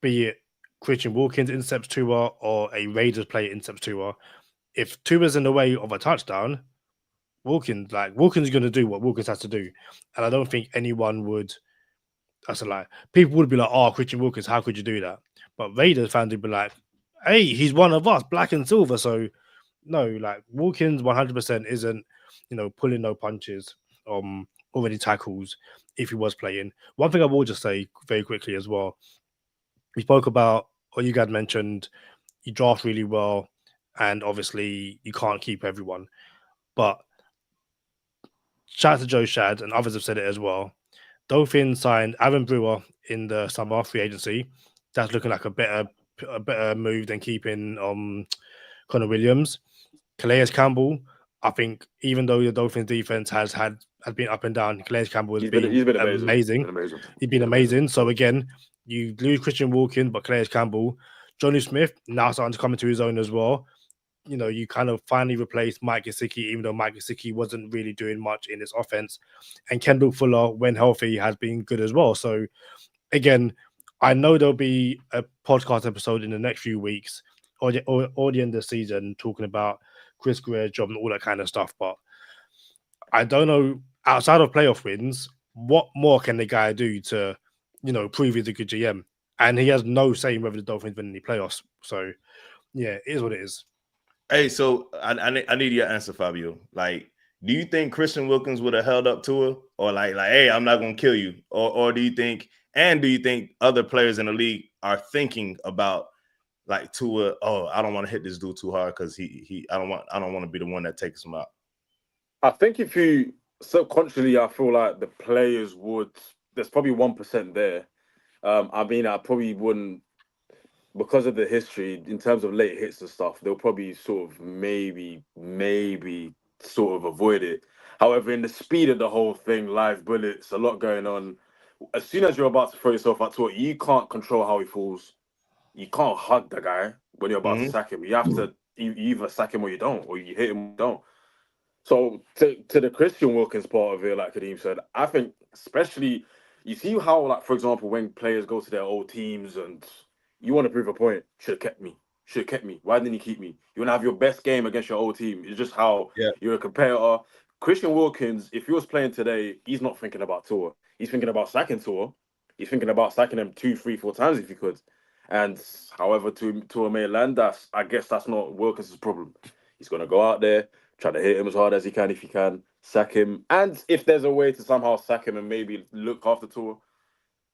S3: be it Christian Wilkins intercepts Tua or a Raiders player intercepts Tua, if Tua's in the way of a touchdown, Wilkins is going to do what Wilkins has to do. And I don't think anyone would, that's a lie. People would be like, oh, Christian Wilkins, how could you do that? But Raiders fans would be like, hey, he's one of us, black and silver. So, no, like, Wilkins 100% isn't, pulling no punches, already tackles if he was playing. One thing I will just say very quickly as well, we spoke about, or you guys mentioned, you draft really well, and obviously you can't keep everyone. But shout out to Joe Shad, and others have said it as well. Dolphins signed Aaron Brewer in the summer free agency. That's looking like a better move than keeping Conor Williams. Calais Campbell, I think, even though the Dolphins defense has been up and down, Calais Campbell has been amazing. He's been amazing. So again, you lose Christian Wilkins, but Calais Campbell, Johnny Smith now starting to come into his own as well. You kind of finally replaced Mike Gesicki, even though Mike Gesicki wasn't really doing much in this offense. And Kendall Fuller, when healthy, has been good as well. So, again, I know there'll be a podcast episode in the next few weeks or the end of the season talking about Chris Greer's job and all that kind of stuff. But I don't know, outside of playoff wins, what more can the guy do to, prove he's a good GM? And he has no say whether the Dolphins win any playoffs. So, yeah, it is what it is.
S2: Hey, so I need your answer, Fabio. Like, do you think Christian Wilkins would have held up Tua, or like, hey, I'm not gonna kill you, or do you think other players in the league are thinking about like Tua? Oh, I don't want to hit this dude too hard because I don't want to be the one that takes him out.
S4: I think if you subconsciously, I feel like the players would. There's probably 1% there. I probably wouldn't. Because of the history, in terms of late hits and stuff, they'll probably sort of maybe sort of avoid it. However, in the speed of the whole thing, live bullets, a lot going on. As soon as you're about to throw yourself out to it, you can't control how he falls. You can't hug the guy when you're about to sack him. You have to you either sack him or you don't, or you hit him or you don't. So to the Christian Wilkins part of it, like Kadeem said, I think especially, you see how, like, for example, when players go to their old teams and you want to prove a point, should have kept me. Why didn't he keep me? You want to have your best game against your old team. It's just how you're a competitor. Christian Wilkins, if he was playing today, he's not thinking about Tua. He's thinking about sacking Tua. He's thinking about sacking him 2, 3, 4 times if he could. And however Tua may land, I guess that's not Wilkins' problem. He's going to go out there, try to hit him as hard as he can if he can, sack him. And if there's a way to somehow sack him and maybe look after Tua.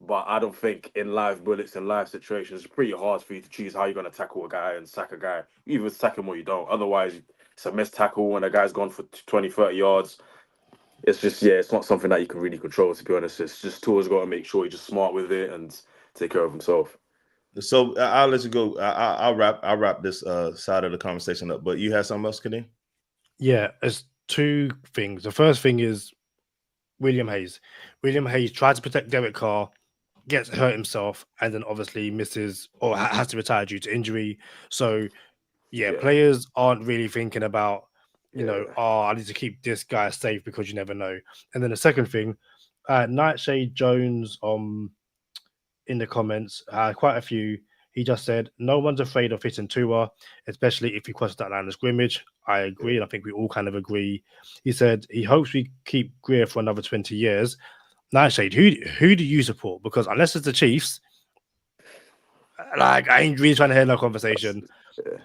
S4: But I don't think in live bullets and live situations, it's pretty hard for you to choose how you're going to tackle a guy and sack a guy. You either sack him or you don't. Otherwise, it's a missed tackle and a guy's gone for 20, 30 yards. It's just, it's not something that you can really control, to be honest. It's just Tua's got to make sure he's just smart with it and take care of himself.
S2: So I'll let you go. I'll wrap this side of the conversation up. But you have something else, Kadeem?
S3: Yeah, there's 2 things. The first thing is William Hayes. William Hayes tried to protect Derek Carr gets hurt himself, and then obviously misses or has to retire due to injury. So, yeah, players aren't really thinking about, I need to keep this guy safe because you never know. And then the second thing, Nightshade Jones in the comments, quite a few. He just said, no one's afraid of hitting Tua, especially if he crosses that line of scrimmage. I agree, and I think we all kind of agree. He said he hopes we keep Greer for another 20 years. Nightshade, who do you support? Because unless it's the Chiefs, like I ain't really trying to hear no conversation.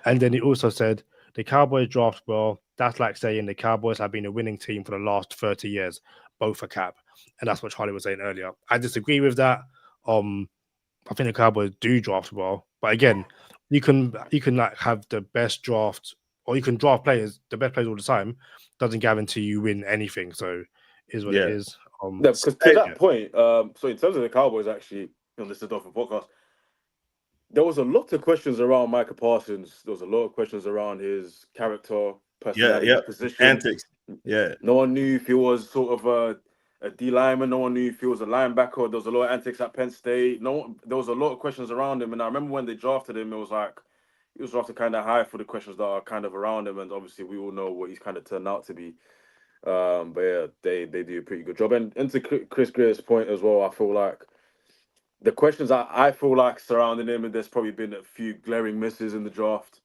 S3: And then he also said the Cowboys draft well. That's like saying the Cowboys have been a winning team for the last 30 years, both for cap. And that's what Charlie was saying earlier. I disagree with that. I think the Cowboys do draft well, but again, you can like have the best draft, or you can draft the best players all the time. Doesn't guarantee you win anything. So, is what it is.
S4: Because to that point, so in terms of the Cowboys, actually, on this Dolphin podcast, there was a lot of questions around Micah Parsons. There was a lot of questions around his character, personality, position,
S2: antics. Yeah,
S4: no one knew if he was sort of a D lineman. No one knew if he was a linebacker. There was a lot of antics at Penn State. There was a lot of questions around him. And I remember when they drafted him, it was like he was drafted kind of high for the questions that are kind of around him. And obviously, we all know what he's kind of turned out to be. But yeah, they do a pretty good job. And to Chris Greer's point as well, I feel like the questions I feel like surrounding him, and there's probably been a few glaring misses in the draft.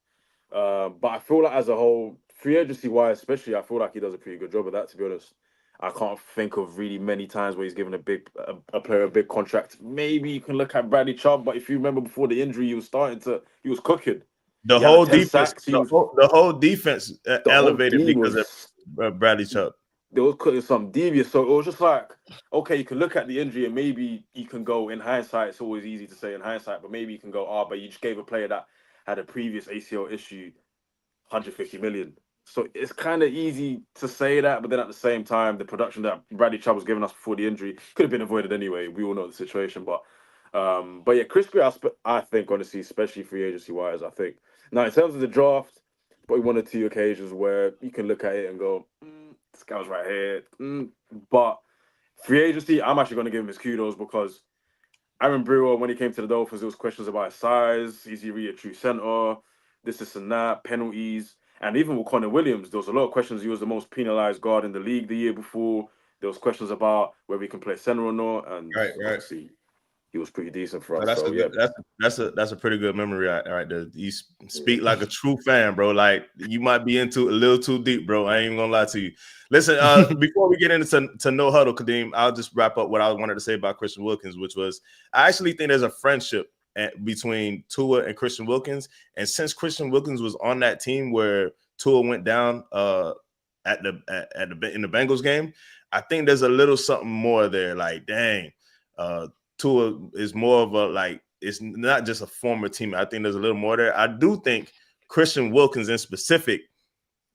S4: But I feel like as a whole, free agency wise, especially, I feel like he does a pretty good job of that. To be honest, I can't think of really many times where he's given a player a big contract. Maybe you can look at Bradley Chubb, but if you remember before the injury, he was cooking.
S2: The whole defense, the whole defense elevated because of Bradley Chubb.
S4: They was cutting some devious. So it was just like, okay, you can look at the injury and maybe you can go in hindsight. It's always easy to say in hindsight, but maybe you can go, but you just gave a player that had a previous ACL issue 150 million. So it's kind of easy to say that, but then at the same time, the production that Bradley Chubb was giving us before the injury could have been avoided anyway. We all know the situation, but yeah, Chris Greer, I think honestly, especially free agency wise, I think now in terms of the draft, probably one or two occasions where you can look at it and go, this guy was right here. But free agency, I'm actually going to give him his kudos because Aaron Brewer, when he came to the Dolphins, there was questions about his size. Is he really a true center? This and that, penalties. And even with Conor Williams, there was a lot of questions. He was the most penalized guard in the league the year before. There was questions about whether he can play center or not. And obviously, he was pretty decent for us.
S2: That's a pretty good memory right there. You speak like a true fan, bro. Like you might be into a little too deep, bro. I ain't even gonna lie to you. Listen, before we get into No Huddle, Kadeem, I'll just wrap up what I wanted to say about Christian Wilkins, which was I actually think there's a friendship between Tua and Christian Wilkins. And since Christian Wilkins was on that team where Tua went down in the Bengals game, I think there's a little something more there. Like, dang, Tua is more of a it's not just a former teammate. I think there's a little more there. I do think Christian Wilkins in specific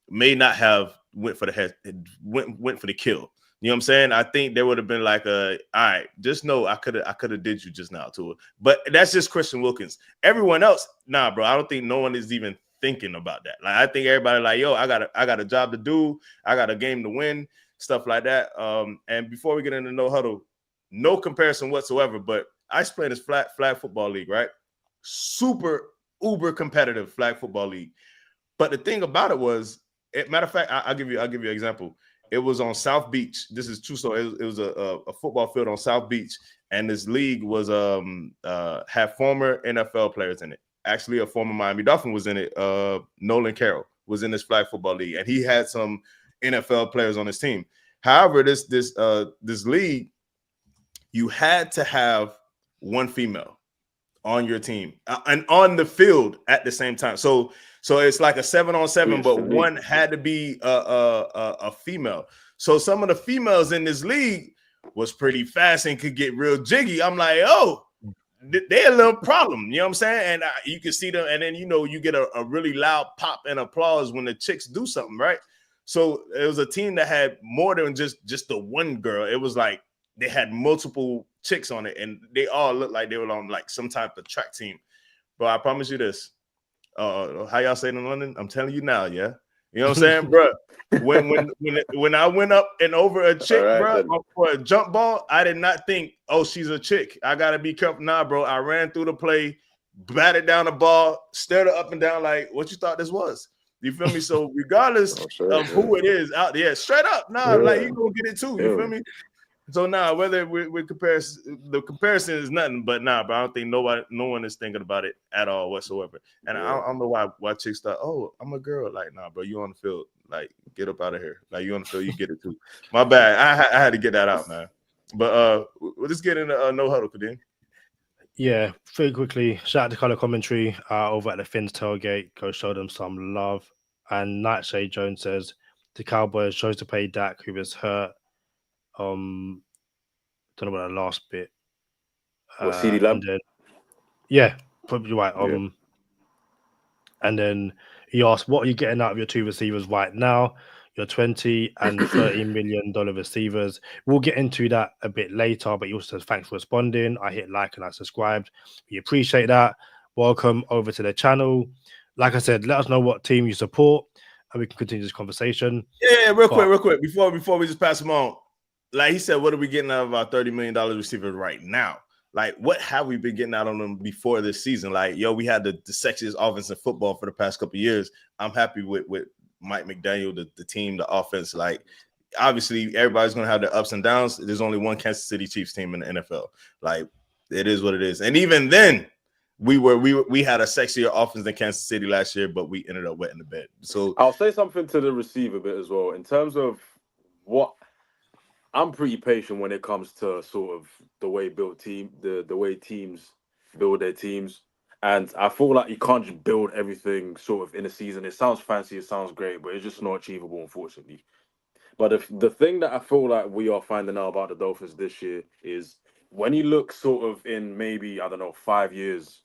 S2: may not have went for the head, went for the kill. You know what I'm saying? I think there would have been like all right, just know I could have did you just now to it. But that's just Christian Wilkins. Everyone else, nah, bro. I don't think no one is even thinking about that. Like I think everybody like, yo, I got a job to do, I got a game to win, stuff like that. And before we get into No Huddle, no comparison whatsoever, but I play in this flag football league, right? Super uber competitive flag football league. But the thing about it was, matter of fact, I'll give you an example. It was on South Beach. This is true. So it was a football field on South Beach, and this league was had former NFL players in it. Actually, a former Miami Dolphin was in it. Nolan Carroll was in this flag football league, and he had some NFL players on his team. However, this league, you had to have one female on your team and on the field at the same time. So it's like a 7-on-7, but one had to be a female. So some of the females in this league was pretty fast and could get real jiggy. I'm like, oh, they're a little problem. You know what I'm saying? And you can see them, and then you get a really loud pop and applause when the chicks do something, right? So it was a team that had more than just the one girl. It was like they had multiple chicks on it, and they all looked like they were on like some type of track team. But I promise you this. How y'all say it in London? I'm telling you now, yeah. You know what I'm saying, bro? When I went up and over a chick,
S4: Right,
S2: bro, for a jump ball, I did not think, oh, she's a chick. I gotta be careful. Nah, bro. I ran through the play, batted down the ball, stared her up and down like, what you thought this was? You feel me? So regardless of who it is out there, straight up, like you gonna get it too. You feel me? So whether we the comparison is nothing, but but I don't think no one is thinking about it at all whatsoever. And I don't know why chicks thought, oh, I'm a girl. Like, bro, you on the field. Like, get up out of here. Like, you on the field, you get it too. My bad. I had to get that out, man. But let's get into no huddle, Kadeem.
S3: Yeah, very quickly. Shout out to Color Commentary over at the Fins tailgate. Go show them some love. And Nightshade Jones says the Cowboys chose to play Dak, who was hurt. Don't know about the last bit.
S4: CD Lamb?
S3: Yeah, probably right. And then he asked, what are you getting out of your two receivers right now? Your $20 and $30 million receivers. We'll get into that a bit later, but he also says, thanks for responding. I hit like and I subscribed. We appreciate that. Welcome over to the channel. Like I said, let us know what team you support and we can continue this conversation.
S2: Yeah, real quick. Before we just pass them on. Like he said, what are we getting out of our $30 million receivers right now? Like, what have we been getting out of them before this season? Like, we had the sexiest offense in football for the past couple of years. I'm happy with Mike McDaniel, the team, the offense. Like, obviously, everybody's going to have their ups and downs. There's only one Kansas City Chiefs team in the NFL. Like, it is what it is. And even then, we had a sexier offense than Kansas City last year, but we ended up wetting the bed. So
S4: I'll say something to the receiver bit as well in terms of what. I'm pretty patient when it comes to sort of the way the way teams build their teams, and I feel like you can't just build everything sort of in a season. It sounds fancy, it sounds great, but it's just not achievable, unfortunately. But the thing that I feel like we are finding out about the Dolphins this year is when you look sort of in maybe 5 years,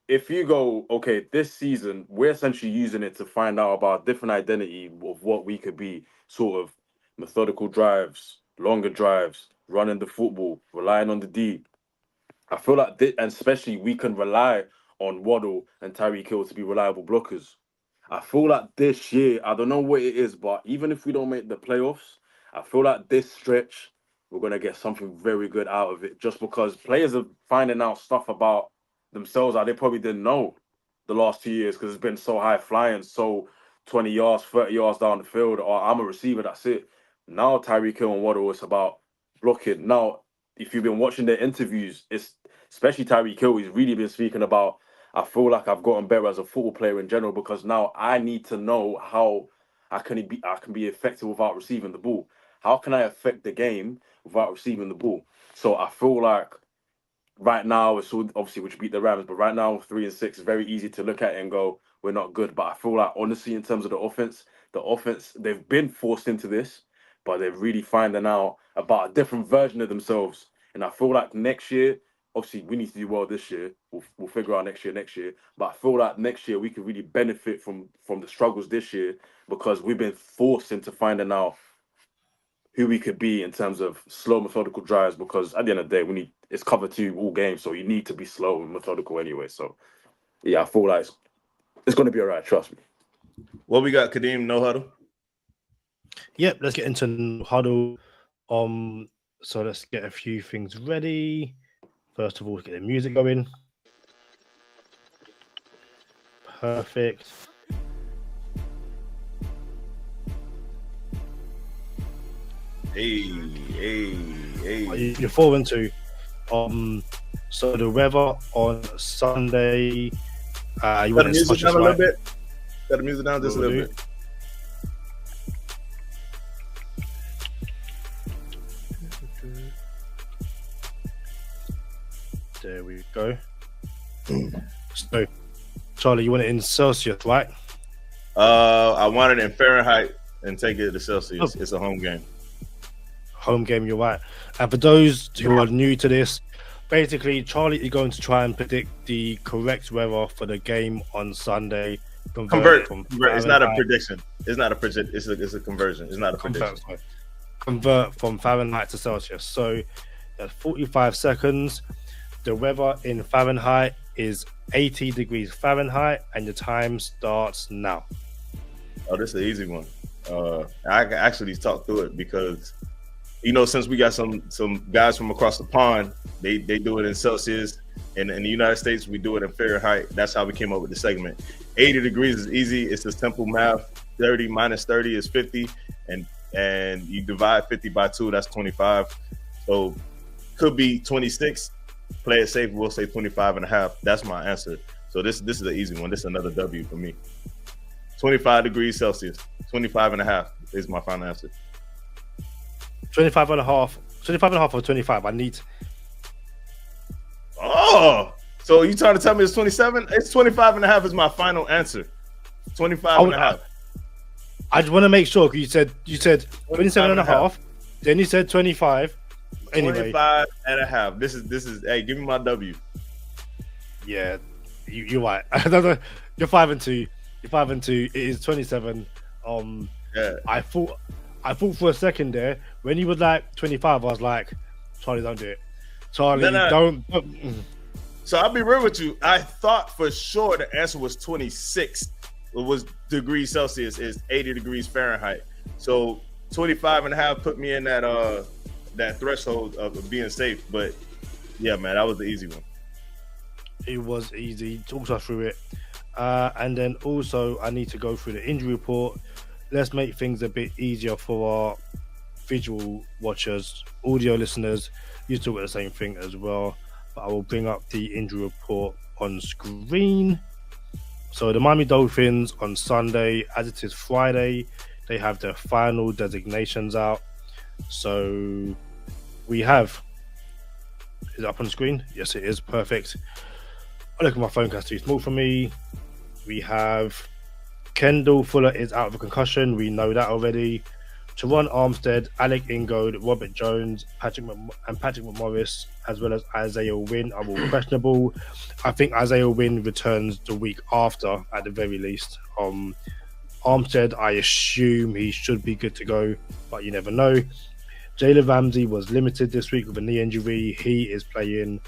S4: if you go, okay, this season we're essentially using it to find out about a different identity of what we could be, sort of methodical drives, longer drives, running the football, relying on the D. I feel like and especially we can rely on Waddle and Tyreek Hill to be reliable blockers. I feel like this year, I don't know what it is, but even if we don't make the playoffs, I feel like this stretch, we're going to get something very good out of it just because players are finding out stuff about themselves that they probably didn't know the last 2 years because it's been so high flying, so 20 yards, 30 yards down the field, or I'm a receiver, that's it. Now Tyreek Hill and Waddle, it's about blocking. Now, if you've been watching their interviews, it's especially Tyreek Hill, he's really been speaking about, I feel like I've gotten better as a football player in general because now I need to know how I can be effective without receiving the ball. How can I affect the game without receiving the ball? So I feel like right now, it's obviously which beat the Rams, but right now 3-6 is very easy to look at it and go, we're not good. But I feel like honestly, in terms of the offense, they've been forced into this, but they're really finding out about a different version of themselves. And I feel like next year, obviously we need to do well this year. We'll figure out next year. But I feel like next year we could really benefit from the struggles this year because we've been forced into finding out who we could be in terms of slow, methodical drives. Because at the end of the day, it's cover 2 all games, so you need to be slow and methodical anyway. So yeah, I feel like it's going to be all right. Trust me.
S2: What we got, Kadeem? No huddle.
S3: Yep, let's get into no huddle. So let's get a few things ready. First of all, get the music going. Perfect.
S2: Hey.
S3: You're 4-2. So the weather on Sunday. You
S2: Cut
S3: want
S2: the music down a little bit. Cut the music down just a little bit.
S3: There we go. So, Charlie, you want it in Celsius, right?
S2: I want it in Fahrenheit and take it to Celsius. It's a home game.
S3: Home game, you're right. And for those who are new to this, basically, Charlie is going to try and predict the correct weather for the game on Sunday.
S2: Convert. It's not a prediction. It's not a prediction. It's a conversion. It's not a prediction.
S3: Convert from Fahrenheit to Celsius. So that's 45 seconds. The weather in Fahrenheit is 80 degrees Fahrenheit, and the time starts now.
S2: Oh, this is an easy one. I can actually talk through it because, you know, since we got some guys from across the pond, they do it in Celsius. And in the United States, we do it in Fahrenheit. That's how we came up with the segment. 80 degrees is easy. It's a simple math. 30 minus 30 is 50. And you divide 50 by 2, that's 25. So could be 26. Play it safe. We'll say 25 and a half. That's my answer. So this is an easy one. This is another W for me. 25 degrees Celsius. 25 and a half is my final answer.
S3: 25 and a half. 25 and a half or 25. I need.
S2: Oh, so you trying to tell me it's 27? It's 25 and a half is my final answer. 25 and a half.
S3: I just want to make sure because you said 27 and a half. Then you said 25. Anyway,
S2: 25 and a half. This is. Hey, give me my W.
S3: Yeah, you're right. You're 5 and 2. You're 5 and 2. It is 27.
S2: Yeah.
S3: I thought for a second there when you was like 25, I was like, Charlie, don't do it. Charlie, don't.
S2: So I'll be real with you. I thought for sure the answer was 26. It was degrees Celsius is 80 degrees Fahrenheit. So 25 and a half put me in that threshold of being safe. But yeah, man, that was the easy one.
S3: It was easy. Talk us through it. And then also I need to go through the injury report. Let's make things a bit easier for our visual watchers, audio listeners. You still got the same thing as well. But I will bring up the injury report on screen. So the Miami Dolphins on Sunday, as it is Friday, they have their final designations out. So we have, is it up on the screen? Yes, it is. Perfect. I look at my phone because it's too small for me. We have Kendall Fuller is out of a concussion. We know that already. Teron Armstead, Alec Ingold, Robert Jones, Patrick McMorris, as well as Isaiah Wynn are all questionable. I think Isaiah Wynn returns the week after at the very least. Armstead, I assume he should be good to go, but you never know. Jalen Ramsey was limited this week with a knee injury. He is playing.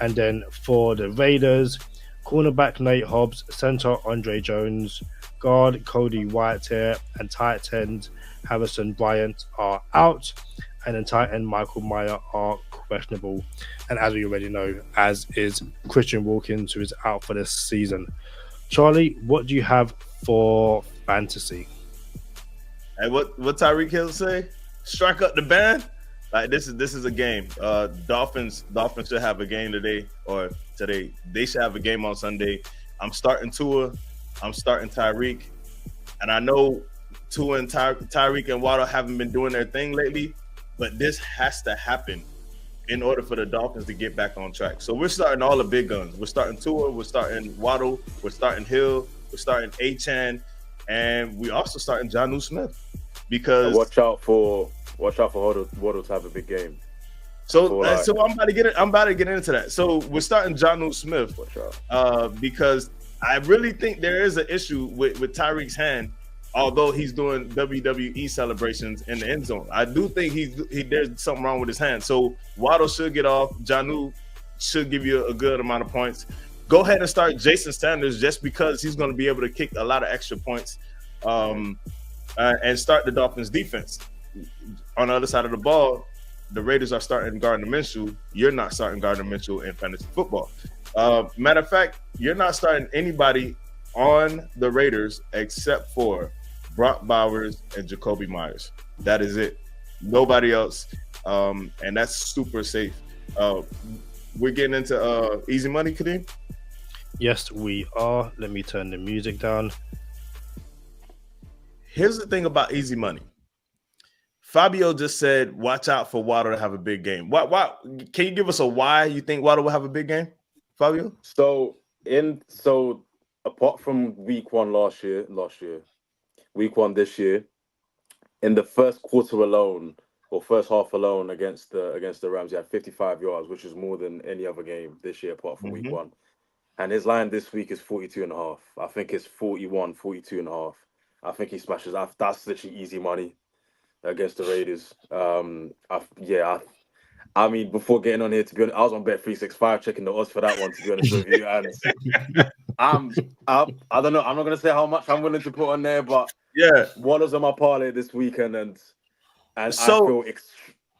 S3: And then for the Raiders, cornerback Nate Hobbs, center Andre Jones, guard Cody Whitehair, and tight end Harrison Bryant are out, and then tight end Michael Meyer are questionable. And as we already know, as is Christian Wilkins, who is out for this season. Charlie, what do you have for fantasy?
S2: Hey, what Tyreek Hill say? Strike up the band. Like this is a game. Dolphins should have a game today. They should have a game on Sunday. I'm starting Tua. I'm starting Tyreek, and I know Tua and Tyreek and Waddle haven't been doing their thing lately, but this has to happen in order for the Dolphins to get back on track. So we're starting all the big guns. We're starting Tua. We're starting Waddle. We're starting Hill. We're starting Achane, and we also starting Jonnu Smith because
S4: watch out for Waddle to have a big game.
S2: So I'm about to get into that. So we're starting Jonnu Smith because I really think there is an issue with Tyreek's hand, although he's doing WWE celebrations in the end zone. I do think there's something wrong with his hand. So Waddle should get off. Jonnu should give you a good amount of points. Go ahead and start Jason Sanders just because he's going to be able to kick a lot of extra points and start the Dolphins defense. On the other side of the ball, the Raiders are starting Gardner Minshew. You're not starting Gardner Minshew in fantasy football. Matter of fact, you're not starting anybody on the Raiders except for Brock Bowers and Jacoby Myers. That is it. Nobody else. And that's super safe. We're getting into easy money, Kadeem?
S3: Yes, we are. Let me turn the music down.
S2: Here's the thing about easy money. Fabio just said, watch out for Waddle to have a big game. Why? Can you give us a why you think Waddle will have a big game, Fabio?
S4: So apart from week one last year, week one this year, in the first quarter alone, or first half alone against the Rams, he had 55 yards, which is more than any other game this year apart from week one. And his line this week is 42.5. I think it's 41, 42.5. I think he smashes. That's literally easy money against the Raiders. I mean, before getting on here, to be honest, I was on Bet365 checking the odds for that one, to be honest with you. And I don't know. I'm not gonna say how much I'm willing to put on there, but
S2: Yeah.
S4: Waddle's on my parlay this weekend, and I
S2: So
S4: feel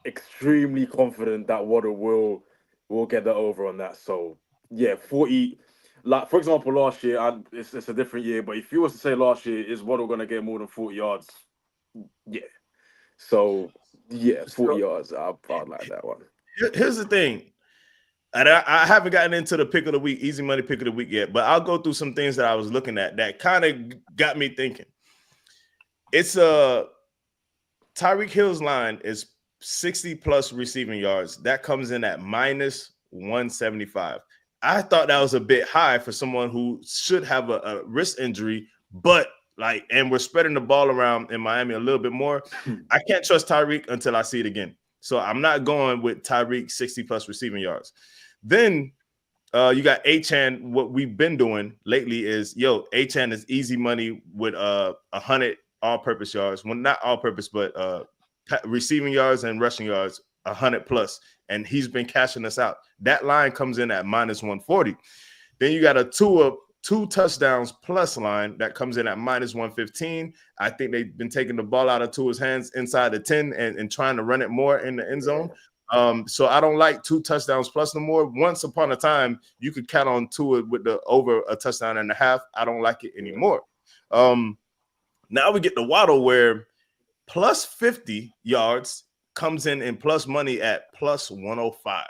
S4: extremely confident that Waddle will get the over on that. So yeah, 40. Like for example, last year, it's a different year, but if you was to say last year, is Waddle gonna get more than 40 yards? Yeah. So yeah, 40 yards. I'd like that one.
S2: here's the thing. And I haven't gotten into the pick of the week, easy money pick of the week yet, but I'll go through some things that I was looking at that kind of got me thinking. It's Tyreek Hill's line is 60 plus receiving yards. That comes in at minus 175. I thought that was a bit high for someone who should have a wrist injury, but and we're spreading the ball around in Miami a little bit more. I can't trust Tyreek until I see it again. So I'm not going with Tyreek 60 plus receiving yards. Then you got Achane. What we've been doing lately is, Achane is easy money with 100 all-purpose yards. Well, not all-purpose, but receiving yards and rushing yards, 100 plus. And he's been cashing us out. That line comes in at minus 140. Then you got a two touchdowns plus line that comes in at minus 115. I think they've been taking the ball out of Tua's hands inside the 10 and trying to run it more in the end zone. So I don't like 2 touchdowns plus no more. Once upon a time, you could count on Tua with the over a touchdown and a half. I don't like it anymore. Now we get the Waddle where plus 50 yards comes in plus money at plus 105.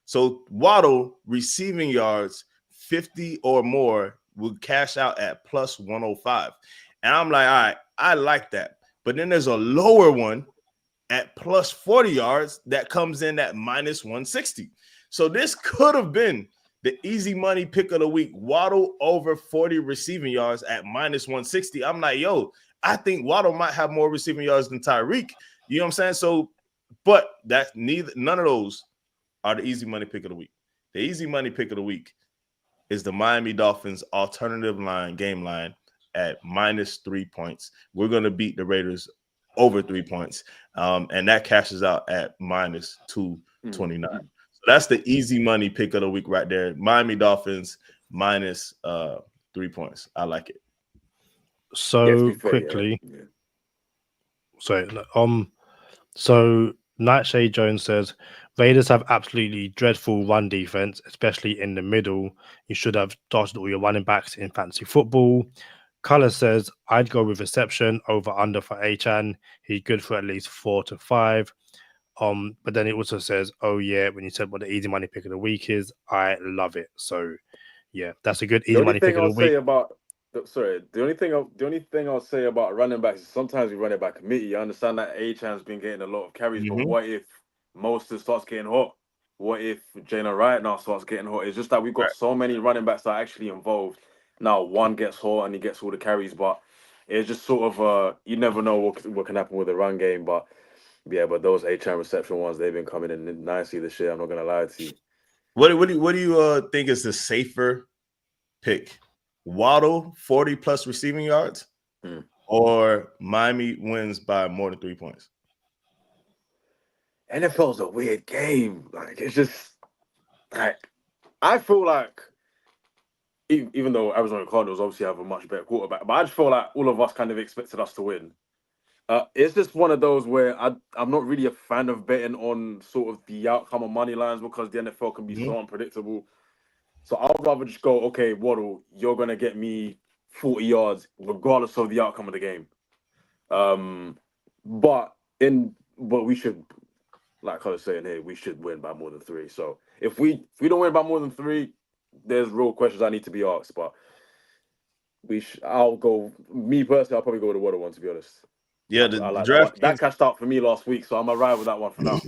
S2: So Waddle receiving yards 50 or more will cash out at plus 105. And I'm like, all right, I like that. But then there's a lower one at plus 40 yards that comes in at minus 160. So this could have been the easy money pick of the week. Waddle over 40 receiving yards at minus 160. I'm like, I think Waddle might have more receiving yards than Tyreek. You know what I'm saying? So, but that's none of those are the easy money pick of the week. The easy money pick of the week is the Miami Dolphins alternative game line at minus 3 points. We're going to beat the Raiders over 3 points. And that cashes out at minus 229. So that's the easy money pick of the week right there. Miami Dolphins minus 3 points. I like it.
S3: So quickly. So Nightshade Jones says Raiders have absolutely dreadful run defense, especially in the middle. You should have started all your running backs in fantasy football. Color says I'd go with reception over under for Achane. He's good for at least 4 to 5. But then it also says, when you said what the easy money pick of the week is, I love it. So yeah, that's a good easy money pick of the week.
S4: The only thing I'll say about running backs is sometimes we run it by committee. I understand that Achane's been getting a lot of carries, but what if Mostert starts getting hot? What if Jalen Wright now starts getting hot? It's just that we've got so many running backs that are actually involved. Now one gets hot and he gets all the carries, but it's just sort of you never know what can happen with the run game. But those Achane reception ones, they've been coming in nicely this year. I'm not gonna lie to you.
S2: What do you think is the safer pick? Waddle 40 plus receiving yards, or Miami wins by more than 3 points?
S4: NFL's a weird game. It's just I feel like even though Arizona Cardinals obviously have a much better quarterback, but I just feel like all of us kind of expected us to win. It's just one of those where I'm not really a fan of betting on sort of the outcome of money lines because the NFL can be so unpredictable. So I'd rather just go, okay, Waddle, you're going to get me 40 yards regardless of the outcome of the game. But we should, like I was saying here, we should win by more than 3. So if we don't win by more than 3, there's real questions I need to be asked. But I'll go, me personally, I'll probably go with the Waddle one, to be honest.
S2: Yeah,
S4: that cashed out for me last week, so I'm going to ride with that one for now.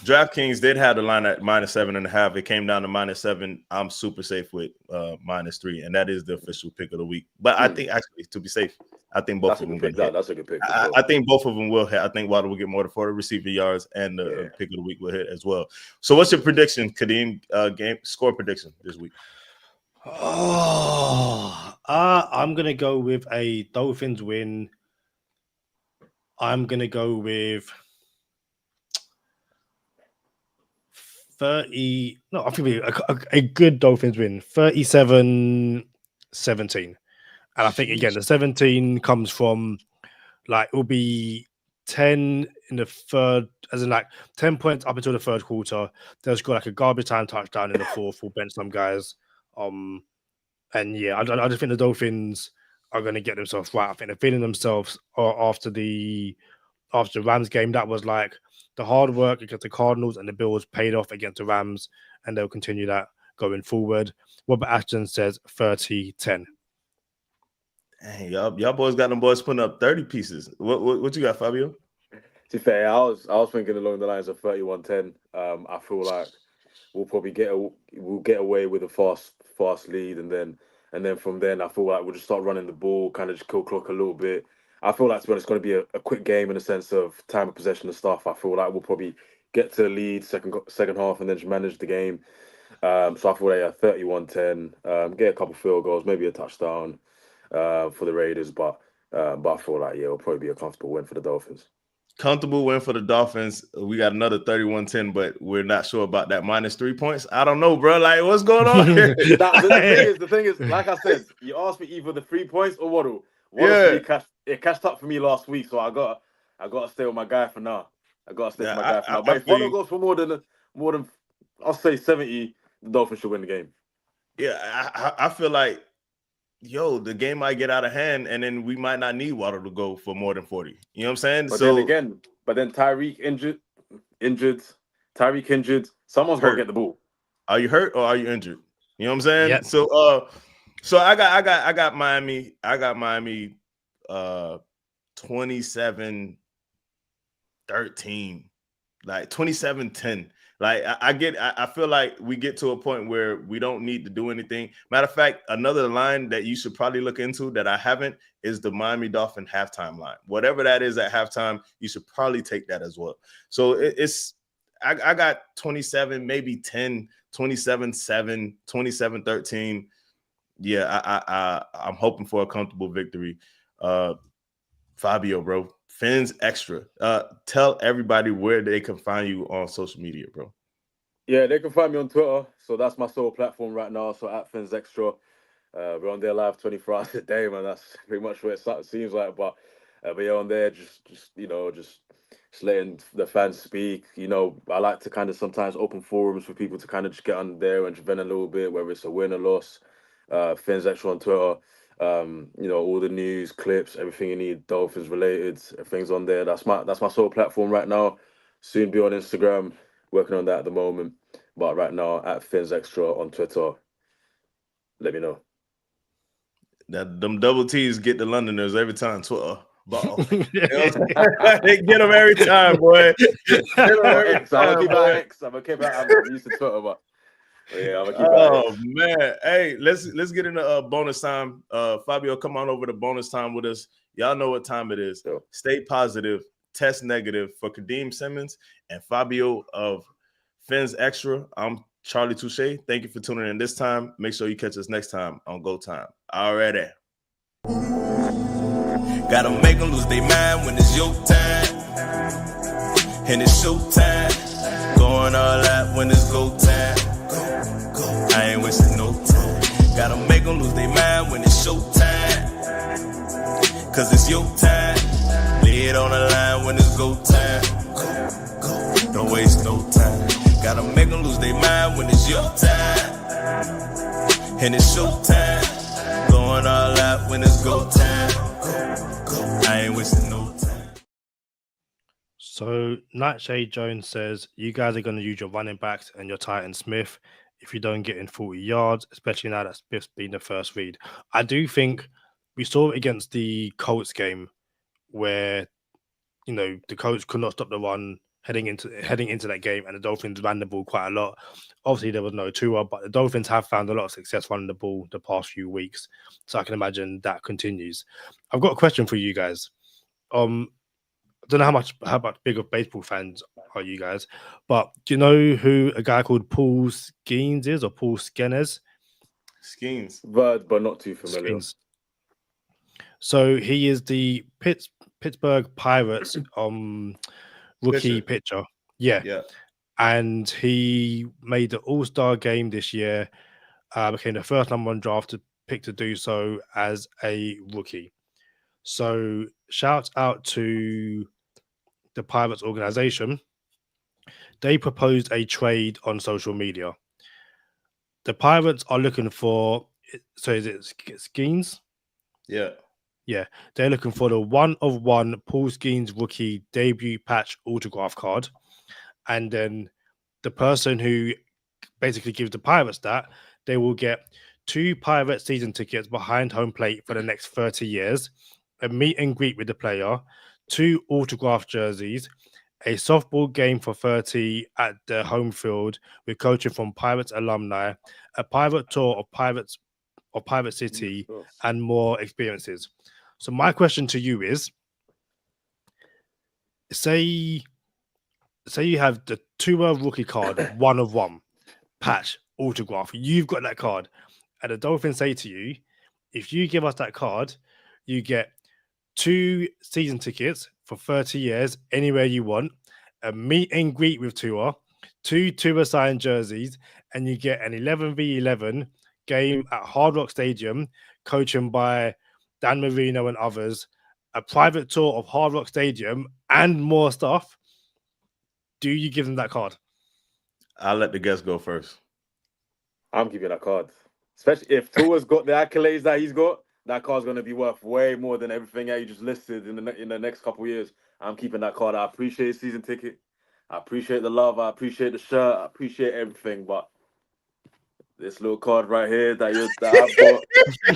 S2: DraftKings did have the line at minus 7.5. It came down to minus 7. I'm super safe with minus 3, and that is the official pick of the week. But I think actually, to be safe, I think both of them will hit.
S4: That's a good pick.
S2: I think both of them will hit. I think Waddle will get more than 40 receiving yards, and the pick of the week will hit as well. So, what's your prediction, Kadeem? Game score prediction this week?
S3: I'm gonna go with a Dolphins win. I'm gonna go with 30. No, I think a good Dolphins win. 37-17. 17. And I think, again, the 17 comes from, like, it will be 10 in the third, as in, like, 10 points up until the third quarter. They'll score, like, a garbage time touchdown in the fourth. We'll bench some guys. And, yeah, I just think the Dolphins are going to get themselves right. I think they're feeling themselves after the Rams game. That was, like, the hard work against the Cardinals and the Bills paid off against the Rams, and they'll continue that going forward. Robert Ashton says 30-10.
S2: Hey, y'all boys got them boys putting up 30 pieces. What you got, Fabio?
S4: To be fair, I was thinking along the lines of 31-10. I feel like we'll probably get away with a fast lead, and then from then I feel like we'll just start running the ball, kind of just kill clock a little bit. I feel like, to be honest, it's going to be a quick game in the sense of time of possession and stuff. I feel like we'll probably get to the lead second half and then just manage the game. So I feel like 31-10, get a couple field goals, maybe a touchdown for the Raiders, but I feel like it'll probably be a comfortable win for the Dolphins.
S2: Comfortable win for the Dolphins. We got another 31-10, but we're not sure about that minus 3 points. I don't know, bro. Like, what's going on here?
S4: The thing is, like I said, you asked me either the 3 points or Waddle. Waddle cashed up for me last week, so I got to stay with my guy for now. But if Waddle goes for more than I'll say 70, the Dolphins should win the game.
S2: Yeah, I feel like, the game might get out of hand, and then we might not need Waddle to go for more than 40. You know what I'm saying?
S4: But then Tyreek injured. Tyreek injured. Someone's got to get the ball.
S2: Are you hurt or are you injured? You know what I'm saying?
S3: Yep.
S2: So I got Miami. I got Miami 27-13, like 27-10. Like, I feel like we get to a point where we don't need to do anything. Matter of fact, another line that you should probably look into that I haven't is the Miami Dolphin halftime line. Whatever that is at halftime, you should probably take that as well. So I got 27, maybe 10, 27-7, 27-13. Yeah, I'm hoping for a comfortable victory. Fabio, bro. FinsXtra. Tell everybody where they can find you on social media, bro.
S4: Yeah, they can find me on Twitter. So that's my sole platform right now. So at FinsXtra. We're on there live 24 hours a day, man. That's pretty much what it seems like. But yeah, on there, just letting the fans speak. I like to kind of sometimes open forums for people to kind of just get on there and vent a little bit, whether it's a win or loss. FinsXtra on Twitter. All the news, clips, everything you need, Dolphins related, everything's on there. That's my sole platform right now. Soon be on Instagram, working on that at the moment. But right now, at FinsXtra on Twitter, let me know.
S2: Them double T's get the Londoners every time. Twitter. They get them every time, boy.
S4: I'm gonna keep it. I'm used to Twitter, but yeah, I'm gonna keep it.
S2: Oh man, hey, let's get into bonus time. Fabio, come on over to bonus time with us. Y'all know what time it is.
S4: Sure.
S2: Stay positive, test negative for Kadeem Simmons and Fabio of FinsXtra. I'm Charlie Touche. Thank you for tuning in this time. Make sure you catch us next time on Go Time. Already.
S5: Gotta make them lose their mind when it's your time. And it's show time. Going all out when it's go time. I ain't wasting no time. Gotta make them lose their mind when it's show time. Cause it's your time. Lay it on the line when it's go time. Don't waste no time. Gotta make them lose their mind when it's your time. And it's show time. Going all out when it's go time. I ain't wasting no time.
S3: So Nightshade Jones says you guys are going to use your running backs and your Titan Smith if you don't get in 40 yards, especially now that Smith's been the first read. I do think we saw it against the Colts game where, the Colts could not stop the run heading into that game, and the Dolphins ran the ball quite a lot. Obviously, there was no Tua, but the Dolphins have found a lot of success running the ball the past few weeks, so I can imagine that continues. I've got a question for you guys. I don't know how much big of baseball fans are you guys, but do you know who a guy called Paul Skeens is, or Paul Skenes?
S2: Skeens.
S4: But not too familiar.
S3: Skeens. So he is the Pittsburgh Pirates rookie pitcher. Yeah. And he made the All-Star game this year, became the first #1 drafted picked to do so as a rookie. So shout out to the Pirates organization. They proposed a trade on social media. The Pirates are looking for, so is it Skeens?
S2: Yeah.
S3: Yeah, they're looking for the 1-of-1 Paul Skeens rookie debut patch autograph card. And then the person who basically gives the Pirates that, they will get 2 Pirates season tickets behind home plate for the next 30 years, a meet and greet with the player, 2 autographed jerseys, a softball game for 30 at the home field with coaching from Pirates alumni, a Pirate tour of Pirate City, and more experiences. So my question to you is, say you have the 2 rookie card, 1-of-1 patch autograph. You've got that card, and the Dolphins say to you, if you give us that card, you get 2 season tickets for 30 years anywhere you want, a meet and greet with Tua, 2 Tua signed jerseys, and you get an 11v11 game at Hard Rock Stadium, coaching by Dan Marino and others, a private tour of Hard Rock Stadium, and more stuff. Do you give them that card?
S2: I'll let the guest go first.
S4: I'm giving that card. Especially if Tua's got the accolades that he's got, that card's going to be worth way more than everything that you just listed in the next couple of years. I'm keeping that card. I appreciate the season ticket. I appreciate the love. I appreciate the shirt. I appreciate everything. But this little card right here that I've got,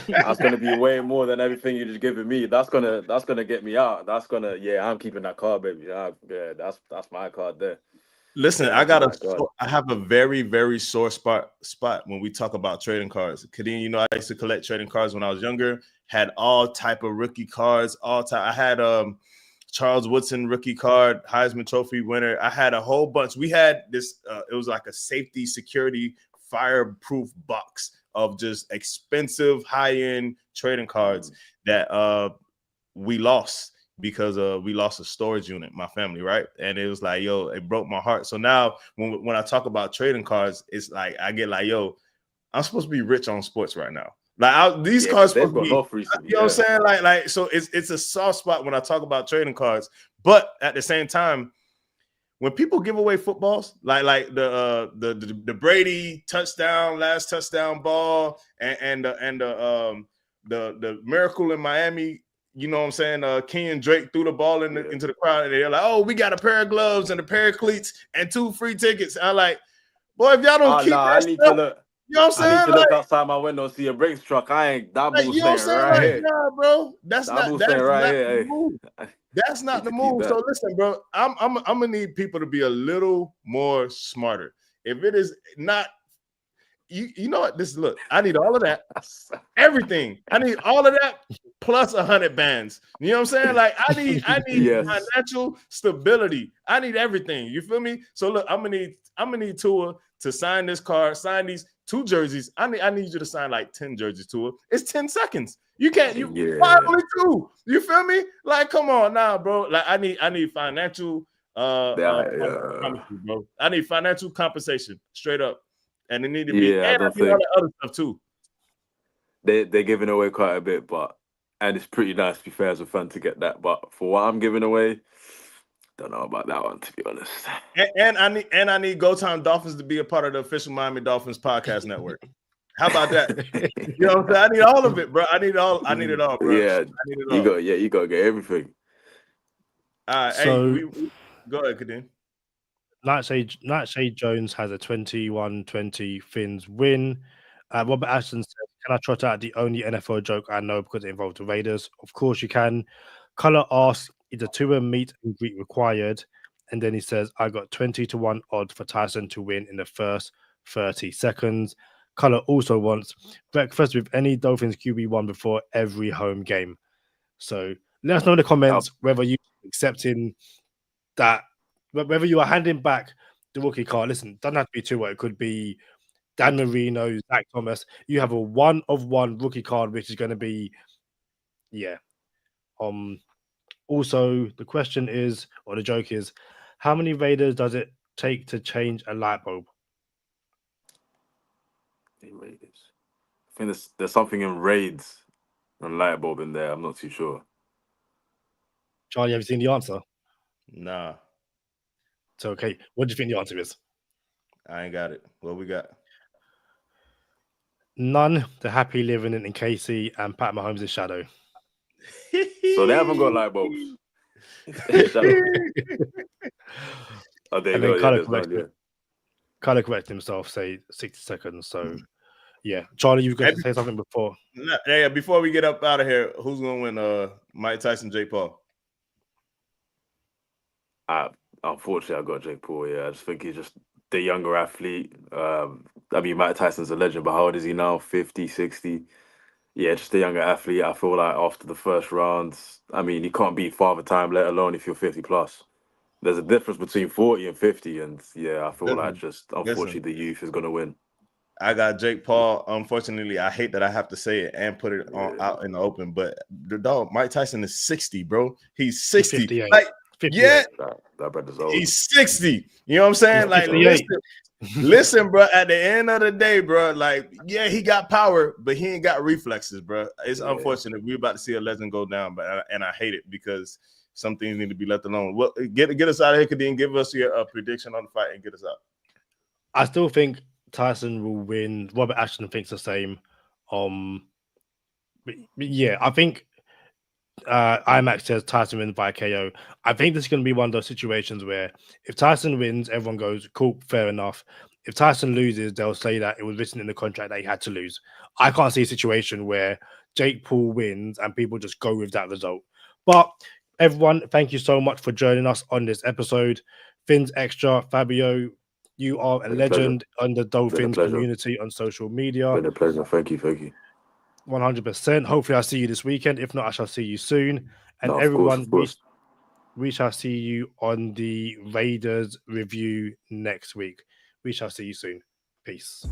S4: that's going to be way more than everything you just given me. That's gonna get me out. I'm keeping that card, baby. That's my card there.
S2: Listen, I have a very, very sore spot when we talk about trading cards. Kadeem, you know, I used to collect trading cards when I was younger, had all type of rookie cards, I had Charles Woodson rookie card, Heisman Trophy winner. I had a whole bunch. We had this, it was like a safety security fireproof box of just expensive high-end trading cards that we lost. Because we lost a storage unit, my family, right? And it was like, yo, it broke my heart. So now when I talk about trading cards, it's like I get like, yo, I'm supposed to be rich on sports right now. Like these cards supposed to be, you know what I'm saying? Like so it's a soft spot when I talk about trading cards. But at the same time, when people give away footballs, like the Brady touchdown, last touchdown ball, and the miracle in Miami. You know what I'm saying? Kenyon Drake threw the ball into the crowd, and they're like, "Oh, we got a pair of gloves and a pair of cleats and 2 free tickets." I'm like, "Boy, if y'all don't keep that
S4: I need to look.
S2: You know what I'm saying?
S4: I need to look outside my window and see a Brinks truck. I ain't that bull saying right here.
S2: Nah, bro. That's not
S4: the
S2: move. That's not the move. So listen, bro. I'm gonna need people to be a little more smarter. If it is not. You know what? Look, I need all of that. Everything. I need all of that plus 100 bands. You know what I'm saying? Like I need financial stability. I need everything. You feel me? So look, I'm gonna need Tua to sign this card, sign these 2 jerseys. I need you to sign like 10 jerseys, Tua. It's 10 seconds. You can't why only 2? You feel me? Like, come on now, bro. Like I need financial bro. I need financial compensation straight up. And it need to be, and I think all the other stuff too.
S4: They're giving away quite a bit, and it's pretty nice to be fair as a fan to get that. But for what I'm giving away, don't know about that one to be honest.
S2: And I need Go Time Dolphins to be a part of the official Miami Dolphins podcast network. How about that? You know what I'm saying? I need all of it, bro. I need it all, bro.
S4: Yeah, I need it all. You gotta get everything.
S2: All right, so hey, go ahead, Kadeem.
S3: Nightshade Jones has a 21-20 Fins win. Robert Ashton says, "Can I trot out the only NFL joke I know because it involved the Raiders?" Of course you can. Color asks, "Is a 2 meet and greet required?" And then he says, "I got 20-1 odds for Tyson to win in the first 30 seconds." Color also wants breakfast with any Dolphins QB1 before every home game. So let us know in the comments whether you accepting that. But whether you are handing back the rookie card, listen, doesn't have to be Tua. It could be Dan Marino, Zach Thomas. You have a 1-of-1 rookie card, which is going to be, Also, the question is, or the joke is, how many Raiders does it take to change a light bulb?
S4: Raiders. think there's something in Raids and Lightbulb in there. I'm not too sure.
S3: Charlie, have you seen the answer?
S2: Nah,
S3: So, okay, what do you think the answer is?
S2: I ain't got it. What we got?
S3: None. The Happy Living in Casey and Pat Mahomes' shadow.
S4: So they haven't got Lightbulbs. Oh, there you
S3: And
S4: go.
S3: then Color correct himself, say 60 seconds. So, yeah. Charlie, you've got to say something before.
S2: Yeah, before we get up out of here, who's going to win Mike Tyson, Jake Paul?
S4: Unfortunately, I got Jake Paul. Yeah, I just think he's just the younger athlete. I mean, Mike Tyson's a legend, but how old is he now? 50, 60? Yeah, just a younger athlete. I feel like after the first rounds, I mean, you can't beat Father Time, let alone if you're 50 plus. There's a difference between 40 and 50, and yeah, I feel like just unfortunately the youth is going to win.
S2: I got Jake Paul. Unfortunately, I hate that I have to say it and put it out in the open, but the dog Mike Tyson is 60, bro. He's 60.
S3: 58.
S2: Like,
S3: 58.
S2: yeah,
S4: that brother's old.
S2: He's 60. You know what I'm saying? Like, listen, bro. At the end of the day, bro, like, yeah, he got power, but he ain't got reflexes, bro. It's unfortunate. We're about to see a legend go down, but I hate it because some things need to be left alone. Well, get us out of here, Kadeem. Give us your prediction on the fight and get us out.
S3: I still think Tyson will win. Robert Ashton thinks the same. But yeah, I think IMAX says Tyson wins by KO. I think this is going to be one of those situations where if Tyson wins, everyone goes, cool, fair enough. If Tyson loses, they'll say that it was written in the contract that he had to lose. I can't see a situation where Jake Paul wins and people just go with that result. But everyone, thank you so much for joining us on this episode. FinsXtra, Fabio, you are a legend on the Dolphins community on social media.
S4: Been a pleasure. Thank you.
S3: 100%. Hopefully, I'll see you this weekend. If not, I shall see you soon. And
S4: no,
S3: everyone,
S4: of course.
S3: We shall see you on the Raiders review next week. We shall see you soon. Peace.